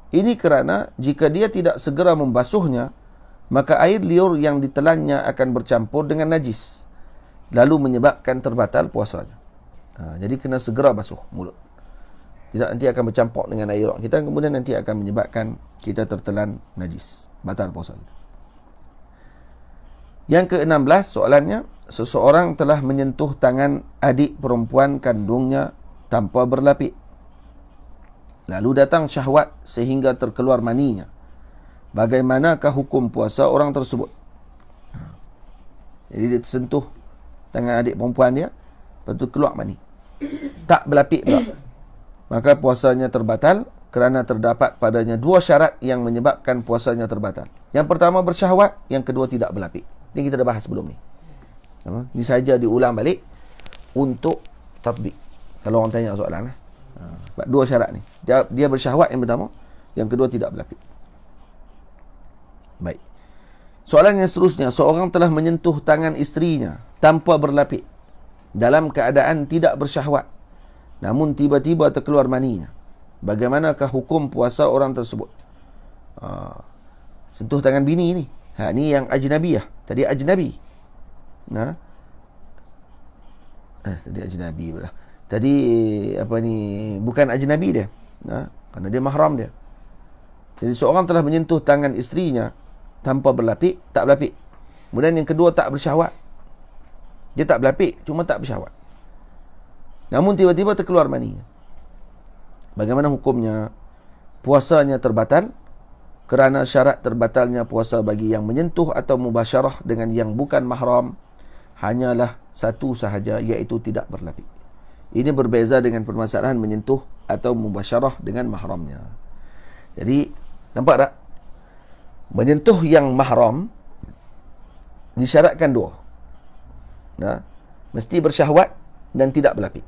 Ini kerana jika dia tidak segera membasuhnya, maka air liur yang ditelannya akan bercampur dengan najis, lalu menyebabkan terbatal puasanya. Jadi kena segera basuh mulut. Tidak nanti akan bercampur dengan air kita, kemudian nanti akan menyebabkan kita tertelan najis, batal puasa kita. Yang ke-16 soalannya, seseorang telah menyentuh tangan adik perempuan kandungnya tanpa berlapik, lalu datang syahwat sehingga terkeluar maninya. Bagaimanakah hukum puasa orang tersebut? Jadi dia tersentuh tangan adik perempuan dia, lepas tu keluar mani, tak berlapik pula, maka puasanya terbatal kerana terdapat padanya dua syarat yang menyebabkan puasanya terbatal. Yang pertama bersyahwat, yang kedua tidak berlapik. Ini kita dah bahas sebelum ni. Ini saja diulang balik untuk tatbik. Kalau orang tanya soalan, dua syarat ni. Dia bersyahwat yang pertama, yang kedua tidak berlapik. Baik. Soalan yang seterusnya, seorang telah menyentuh tangan isterinya tanpa berlapik dalam keadaan tidak bersyahwat, namun tiba-tiba terkeluar maninya. Bagaimanakah hukum puasa orang tersebut? Sentuh tangan bini ni. Ni yang ajnabiyah. Tadi ajnabi. Tadi ajnabi pula. Tadi apa ni, bukan ajnabi dia. Kerana dia mahram dia. Jadi seorang telah menyentuh tangan isterinya tanpa berlapik, tak berlapik. Kemudian yang kedua, tak bersyahwat. Dia tak berlapik, cuma tak bersyahwat. Namun tiba-tiba terkeluar mani. Bagaimana hukumnya? Puasanya terbatal kerana syarat terbatalnya puasa bagi yang menyentuh atau mubasyarah dengan yang bukan mahram hanyalah satu sahaja, iaitu tidak berlapik. Ini berbeza dengan permasalahan menyentuh atau mubasyarah dengan mahramnya. Jadi, nampak tak? Menyentuh yang mahram disyaratkan dua. Mesti bersyahwat dan tidak berlapik.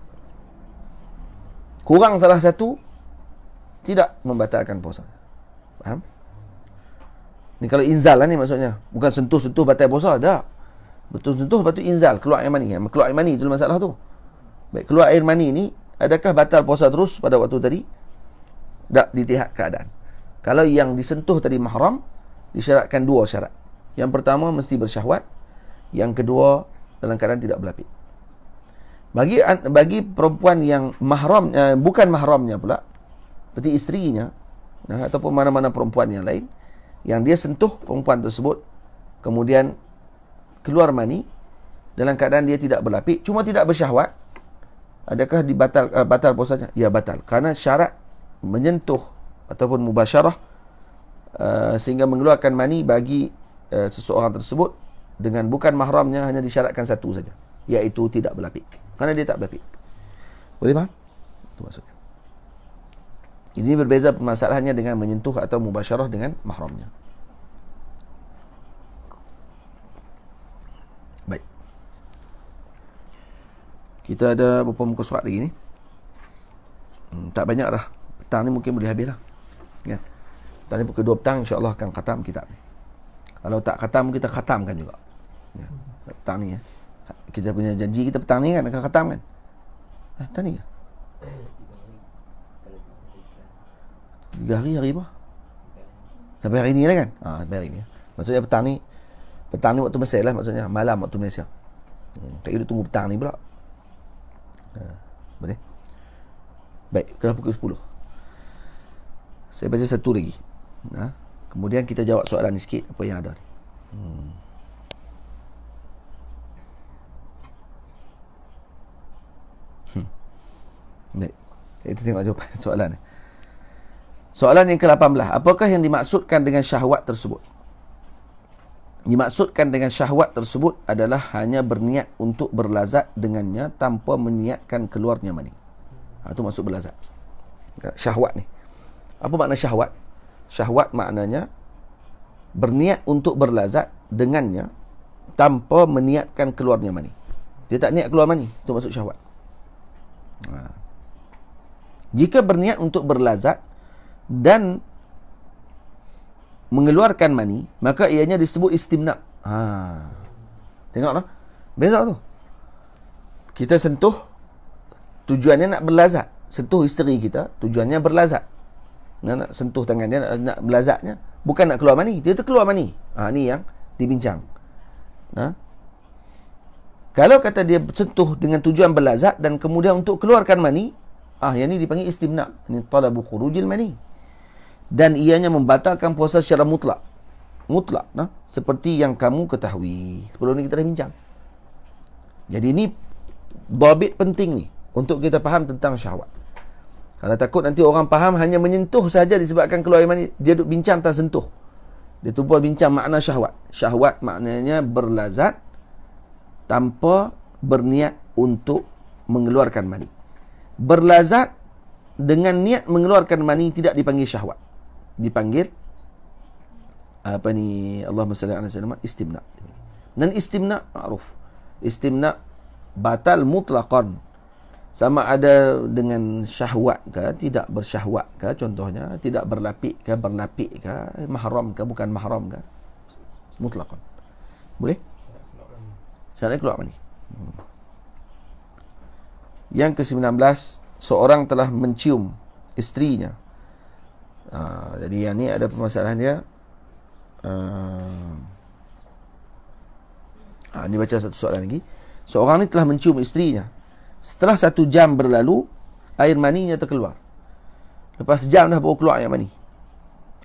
Kurang salah satu, tidak membatalkan puasa. Faham? Ni kalau inzal lah ni maksudnya. Bukan sentuh-sentuh batal puasa. Tak. Betul sentuh, lepas tu inzal. Keluar air mani. Keluar air mani, itu masalah tu. Baik, keluar air mani ni, adakah batal puasa terus pada waktu tadi? Tak, ditihak keadaan. Kalau yang disentuh tadi mahram, disyaratkan dua syarat. Yang pertama, mesti bersyahwat. Yang kedua, dalam keadaan tidak berlapik. Bagi perempuan yang mahram, bukan mahramnya pula, seperti isterinya, ataupun mana-mana perempuan yang lain, yang dia sentuh perempuan tersebut, kemudian keluar mani, dalam keadaan dia tidak berlapik, cuma tidak bersyahwat, adakah batal puasanya? Ya, batal. Kerana syarat menyentuh ataupun mubasyarah sehingga mengeluarkan mani bagi seseorang tersebut dengan bukan mahramnya hanya disyaratkan satu saja, iaitu tidak berlapik. Kerana dia tak berlapik. Boleh faham? Itu maksudnya. Ini berbeza permasalahannya dengan menyentuh atau mubasyarah dengan mahramnya. Baik. Kita ada beberapa muka surat lagi ni. Tak banyak dah. Petang ni mungkin boleh habis lah. Kan? Petang ni pukul 2 petang insya-Allah akan khatam kitab ni. Kalau tak khatam, kita khatamkan juga. Ya. Petang ni ya. Kita punya janji kita petang ni kan akan khatam kan. Petang ni ke? 3 hari apa? Sampai hari ni lah kan? Sampai hari ni. Maksudnya petang ni waktu Mesir lah maksudnya. Malam waktu Malaysia. Tak kira tunggu petang ni pula. Boleh? Baik, kena pukul 10. Saya baca satu lagi. Kemudian kita jawab soalan ni sikit, apa yang ada ni. Baik, kita tengok jawapan soalan ni. Soalan yang ke-18. Apakah yang dimaksudkan dengan syahwat tersebut? Dimaksudkan dengan syahwat tersebut adalah hanya berniat untuk berlazat dengannya tanpa meniatkan keluarnya mani. Itu maksud berlazat. Syahwat ni. Apa makna syahwat? Syahwat maknanya berniat untuk berlazat dengannya tanpa meniatkan keluarnya mani. Dia tak niat keluar mani. Itu maksud syahwat. Jika berniat untuk berlazat dan mengeluarkan mani, maka ianya disebut istimna'. Tengok lah. Beza tu. Kita sentuh, tujuannya nak berlazat. Sentuh isteri kita, tujuannya berlazat. Nak sentuh tangan dia, nak berlazatnya. Bukan nak keluar mani. Dia terkeluar mani. Ni yang dibincang. Kalau kata dia sentuh dengan tujuan berlazat dan kemudian untuk keluarkan mani, yang ni dipanggil istimna'. Ini talabu khurujil mani. Dan ianya membatalkan puasa secara mutlak. Mutlak. Seperti yang kamu ketahui. Sebelum ni kita dah bincang. Jadi ini dhabit penting ni untuk kita faham tentang syahwat. Kalau takut nanti orang faham hanya menyentuh saja disebabkan keluar air mani, dia duk bincang tentang sentuh. Dia tumpah bincang makna syahwat. Syahwat maknanya berlazat tanpa berniat untuk mengeluarkan mani. Berlazat dengan niat mengeluarkan mani tidak dipanggil syahwat. Dipanggil Allahumma salli ala sayyidina istimna'. Dan istimna' ma'ruf. Istimna' batal mutlaqan. Sama ada dengan syahwat ke, tidak bersyahwat ke, contohnya tidak berlapik ke, berlapik ke, mahram ke, bukan mahram ke. Mutlaqan. Boleh? Syaratnya keluar mani. Yang ke-19, seorang telah mencium isterinya. Jadi yang ni ada permasalahan dia. Ni baca satu soalan lagi. Seorang ni telah mencium isterinya setelah 1 jam berlalu, air maninya terkeluar. Lepas sejam dah baru keluar air mani.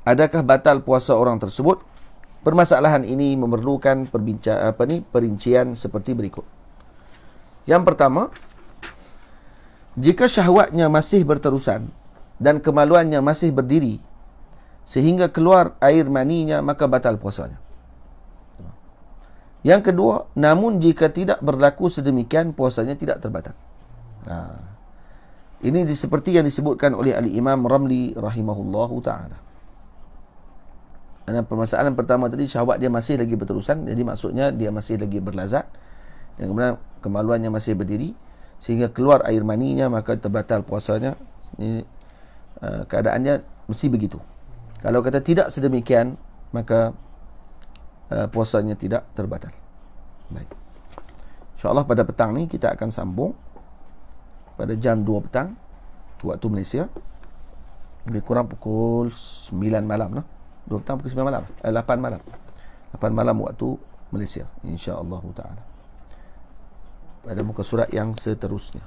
Adakah batal puasa orang tersebut? Permasalahan ini memerlukan perincian seperti berikut. Yang pertama, jika syahwatnya masih berterusan dan kemaluannya masih berdiri sehingga keluar air maninya, maka batal puasanya. Yang kedua, namun jika tidak berlaku sedemikian, puasanya tidak terbatal. Ini seperti yang disebutkan oleh Al-Imam Ramli rahimahullahu ta'ala. Karena permasalahan pertama tadi, syahwat dia masih lagi berterusan, jadi maksudnya dia masih lagi berlazat, dan kemudian kemaluannya masih berdiri sehingga keluar air maninya, maka terbatal puasanya. Ini keadaannya mesti begitu. Kalau kata tidak sedemikian, maka puasanya tidak terbatal. Baik. InsyaAllah pada petang ni kita akan sambung pada jam 2 petang waktu Malaysia. Lebih kurang pukul 9 malam lah. 2 petang pukul 9 malam. 8 malam. 8 malam waktu Malaysia, insya-Allah taala. Pada muka surat yang seterusnya.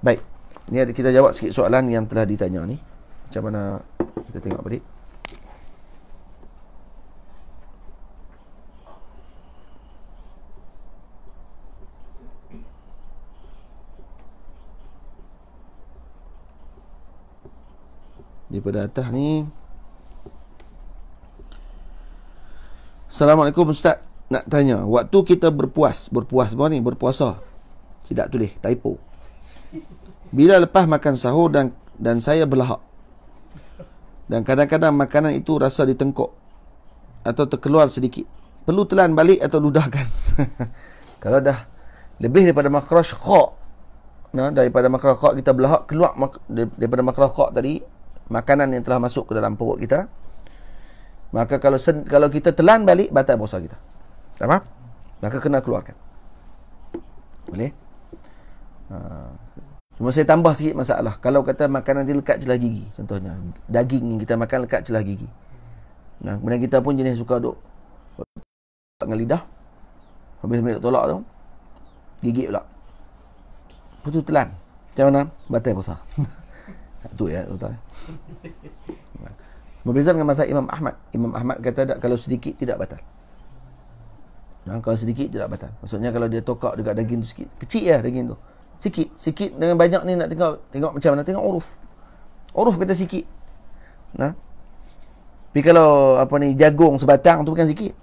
Baik. Ni kita jawab sikit soalan yang telah ditanya ni. Macam mana kita tengok balik. Daripada atas ni. Assalamualaikum Ustaz. Nak tanya, waktu kita berpuasa apa ni? Berpuasa. Tidak tulis, typo. Bila lepas makan sahur dan saya berlahak. Dan kadang-kadang makanan itu rasa di tengkuk atau terkeluar sedikit. Perlu telan balik atau ludahkan? Kalau dah lebih daripada makhraj kha', daripada makhraj kha' kita berlahak, keluar daripada makhraj kha' tadi, makanan yang telah masuk ke dalam perut kita, maka kalau kita telan balik, batal puasa kita. Faham? Maka kena keluarkan. Boleh? Cuma saya tambah sikit masalah. Kalau kata makanan dia lekat celah gigi, contohnya daging yang kita makan lekat celah gigi. Kemudian kita pun jenis suka duk dengan lidah. Habis ambil tolak tu, gigit pula. Lepas tu telan. Macam mana? Batal puasa. Itu ya, betul. Berbeza dengan mazhab Imam Ahmad. Imam Ahmad kata kalau sedikit tidak batal. Kalau sedikit tidak batal. Maksudnya kalau dia tokak dekat daging tu sikit, kecil ya daging tu. Sikit dengan banyak ni nak tengok macam mana, tengok uruf. Uruf kata sikit. Tapi kalau jagung sebatang tu bukan sikit.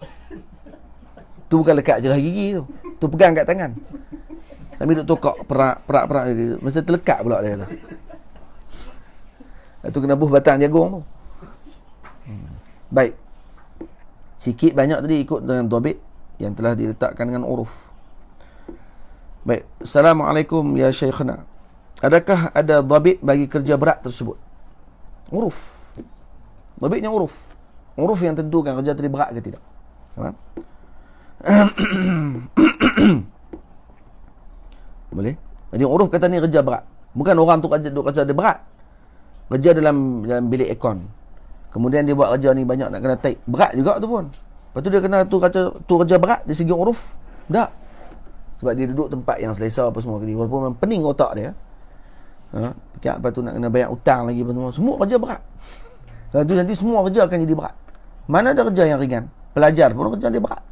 Tu bukan lekat je lah gigi tu. Tu pegang kat tangan. Sambil duk tokak perak mesti terlekat pula dia tu. Itu kena buh batang jagung tu. Baik. Sikit banyak tadi ikut dengan dhabit yang telah diletakkan dengan uruf. Baik. Assalamualaikum ya Syekhna. Adakah ada dhabit bagi kerja berat tersebut? Uruf. Dhabitnya uruf. Uruf yang tentukan kerja tadi berat ke tidak. Faham? Boleh? Jadi uruf kata ni kerja berat. Bukan orang tu kerja dia berat. Kerja dalam bilik aircon. Kemudian dia buat kerja ni banyak nak kena tape. Berat juga tu pun. Lepas tu dia kena tu kerja berat dari segi uruf. Tak. Sebab dia duduk tempat yang selesa apa semua kali. Walaupun pening otak dia. Lepas tu nak kena bayar hutang lagi apa semua. Semua kerja berat. Lepas tu nanti semua kerja akan jadi berat. Mana ada kerja yang ringan? Pelajar pun kerja dia berat.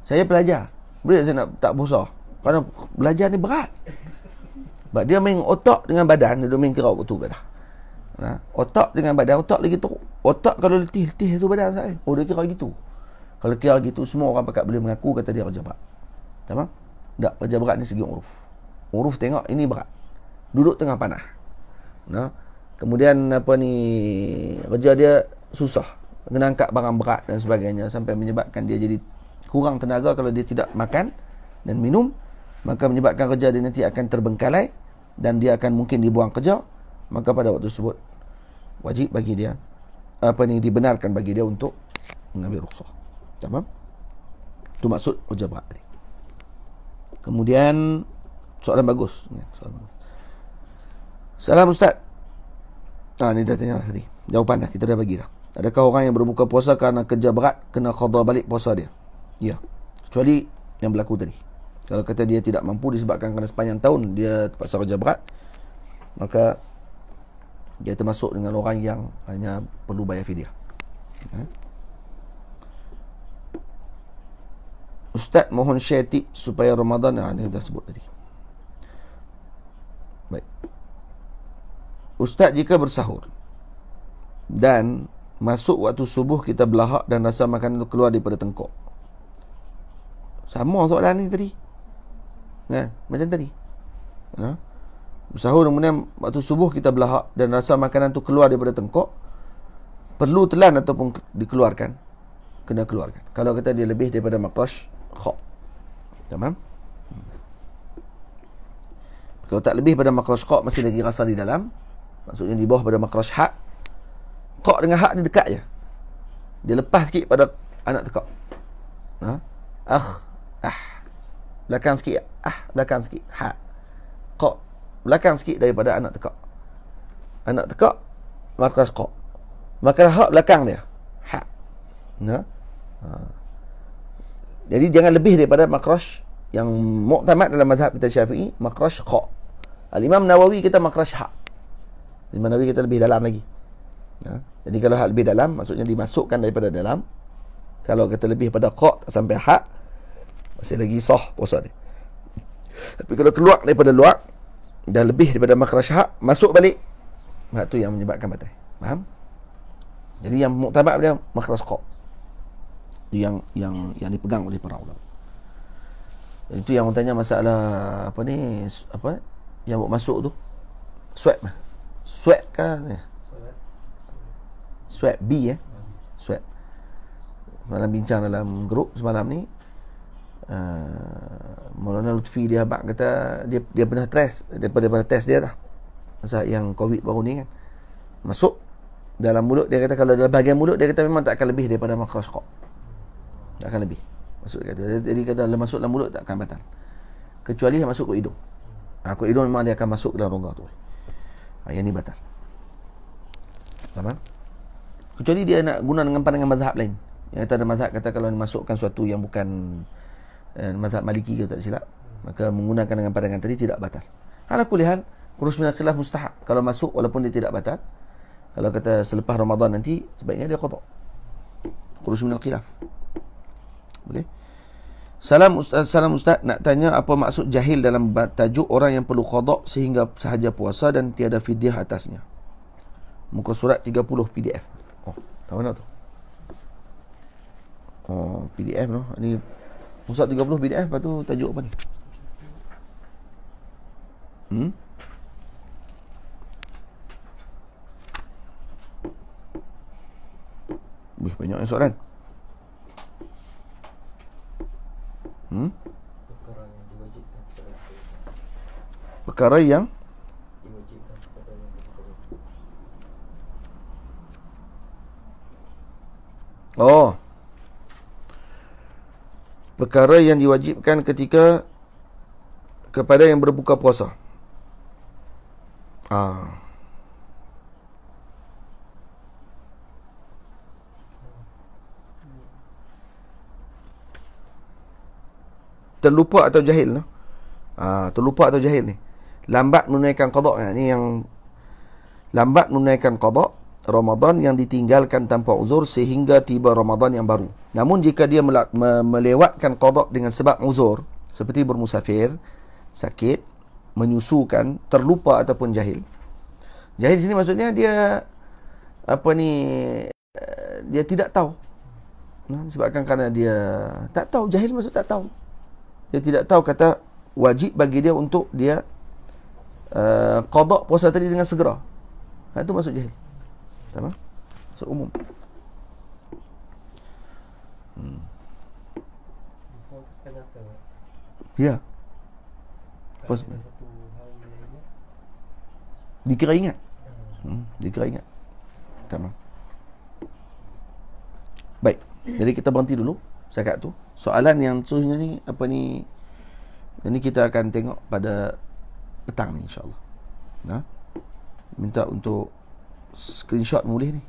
Saya pelajar. Boleh saya nak tak puasa? Kerana belajar ni berat. Sebab dia main otak dengan badan. Dia main kerau tu dah. Otak dengan badan, otak lagi teruk. Otak kalau letih tu badan saya. Oh dia kira gitu. Kalau kira gitu semua orang pakat boleh mengaku kata dia kerja berat. Tamam? Tak, kerja berat ni segi uruf. Uruf tengok ini berat. Duduk tengah panah. Kemudian kerja dia susah. Kena angkat barang berat dan sebagainya sampai menyebabkan dia jadi kurang tenaga kalau dia tidak makan dan minum, maka menyebabkan kerja dia nanti akan terbengkalai dan dia akan mungkin dibuang kerja. Maka pada waktu tersebut wajib bagi dia dibenarkan bagi dia untuk mengambil rukhsah. Tamam? Itu maksud kerja berat tadi. Kemudian soalan bagus. Salam Ustaz. Ni dah tanya tadi. Jawapan dah kita dah bagi dah. Adakah orang yang berbuka puasa kerana kerja berat kena qada balik puasa dia? Ya. Kecuali yang berlaku tadi. Kalau kata dia tidak mampu disebabkan kerana sepanjang tahun dia terpaksa kerja berat, maka dia termasuk dengan orang yang hanya perlu bayar fidyah. Ustaz mohon share tip supaya Ramadan, ini dah sebut tadi. Baik. Ustaz, jika bersahur dan masuk waktu subuh kita belahak dan rasa makanan itu keluar daripada tengkok, sama soalan ni tadi, macam tadi. Bersahur kemudian waktu subuh kita belahak dan rasa makanan itu keluar daripada tengkok, perlu telan ataupun dikeluarkan? Kena keluarkan. Kalau kata dia lebih daripada makhraj kha. Tamam? Kalau tak lebih pada makhraj kha, masih lagi rasa di dalam, maksudnya di bawah pada makhraj ha. Kha dengan ha ni dekat je. Dia lepas sikit pada anak tekak. Belakang sikit. Belakang sikit. Ha. Kha. Belakang sikit daripada anak tekak. Anak tekak, makhraj kha. Makhraj ha belakang dia. Ha. Jadi jangan lebih daripada makhraj yang muktamad dalam mazhab kita Syafi'i, makhraj kha. Al-Imam Nawawi kita makhraj ha. Imam Nawawi kita lebih dalam lagi. Jadi kalau hak lebih dalam, maksudnya dimasukkan daripada dalam. Kalau kita lebih pada kha sampai ha, masih lagi sah puasa dia. Tapi kalau keluar daripada luar, dah lebih daripada makhraj ha, masuk balik, itu yang menyebabkan batal. Faham? Jadi yang muktamad dia makhraj kha. Itu yang dipegang oleh para ulama. Itu yang orang tanya masalah yang buat masuk tu, swab kan? Swab B swab. Semalam bincang dalam grup semalam ni, Maulana Lutfi dia abang kata dia pernah test, daripada test dia dah masa yang COVID baru ni kan, masuk dalam mulut, dia kata kalau dalam bahagian mulut dia kata memang tak akan lebih daripada makhraj kha. Tak akan lebih. Masuk kata. Jadi kata kalau masuk dalam mulut tak akan batal. Kecuali yang masuk ke hidung. Ke hidung memang dia akan masuk dalam rongga tu. Yang ni batal. Faham? Kecuali dia nak guna dengan pandangan mazhab lain. Yang kata ada mazhab kata kalau dimasukkan sesuatu yang bukan mazhab Maliki ke tak silap, maka menggunakan dengan pandangan tadi tidak batal. Ala kulli hal, khuruj min al-khilaf mustahab. Kalau masuk walaupun dia tidak batal. Kalau kata selepas Ramadan nanti, sebaiknya dia qada. Khuruj min al-khilaf. Boleh? Salam Ustaz, nak tanya apa maksud jahil dalam tajuk orang yang perlu qada sehingga sahaja puasa dan tiada fidyah atasnya. Muka surat 30 PDF. Tahu mana tu? PDF noh. Ni muka surat 30 PDF, lepas tu tajuk apa ni? Banyak yang soalan. Perkara yang perkara yang diwajibkan kepada yang berbuka puasa. Terlupa atau jahil no? Terlupa atau jahil ni, lambat menunaikan qada. Ni yang lambat menunaikan qada Ramadan yang ditinggalkan tanpa uzur sehingga tiba Ramadan yang baru. Namun jika dia melewatkan qada dengan sebab uzur, seperti bermusafir, sakit, menyusukan, terlupa ataupun jahil. Jahil di sini maksudnya dia dia tidak tahu. Disebabkan kerana dia tak tahu. Jahil maksud tak tahu. Dia tidak tahu kata wajib bagi dia untuk dia qada puasa tadi dengan segera. Itu maksud jahil. Tamam? Maksud umum. Ya. Pas dikira ingat. Dikira ingat. Tamam. Baik. Jadi kita berhenti dulu setakat tu. Soalan yang seterusnya ni ini kita akan tengok pada petang ni insya-Allah. Minta untuk screenshot boleh ni.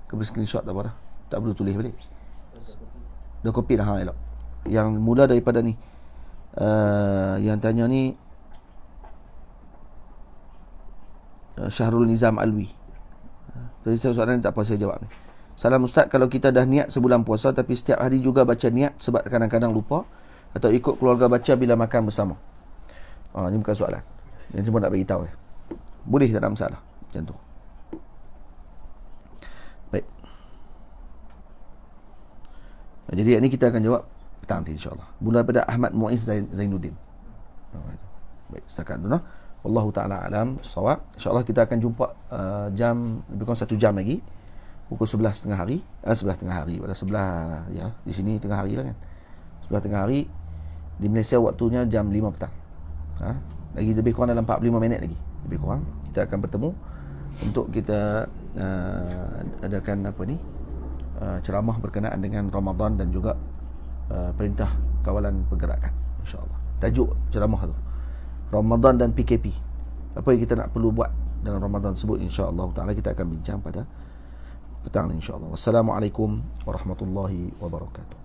Kau screenshot tak apa dah. Tak perlu tulis balik. Dah copy dah elok. Yang mula daripada ni Yang tanya ni Syahrul Nizam Alwi. Jadi soalan ni tak apa saya jawab ni. Salam Ustaz, kalau kita dah niat sebulan puasa tapi setiap hari juga baca niat sebab kadang-kadang lupa, atau ikut keluarga baca bila makan bersama. Ini bukan soalan. Yang cuma nak bagi tahu. Boleh, tak ada masalah. Macam tu. Baik. Jadi ini kita akan jawab petang nanti insya-Allah. Mula daripada Ahmad Muiz Zainuddin. Baik, setakat tu. Wallahu ta'ala alam sawab. InsyaAllah kita akan jumpa jam, lebih kurang 1 jam lagi, pukul 11.30 hari. 11.30 hari. Pada sebelah, ya, di sini tengah hari lah kan. 11.30 hari. Di Malaysia waktunya jam 5 petang. Lagi lebih kurang dalam 45 minit lagi. Lebih kurang. Kita akan bertemu untuk kita adakan apa ni, ceramah berkenaan dengan Ramadan dan juga perintah kawalan pergerakan. InsyaAllah. Tajuk ceramah tu, Ramadan dan PKP. Apa yang kita nak perlu buat dalam Ramadan tersebut, insya-Allah taala kita akan bincang pada petang insya-Allah. Wassalamualaikum warahmatullahi wabarakatuh.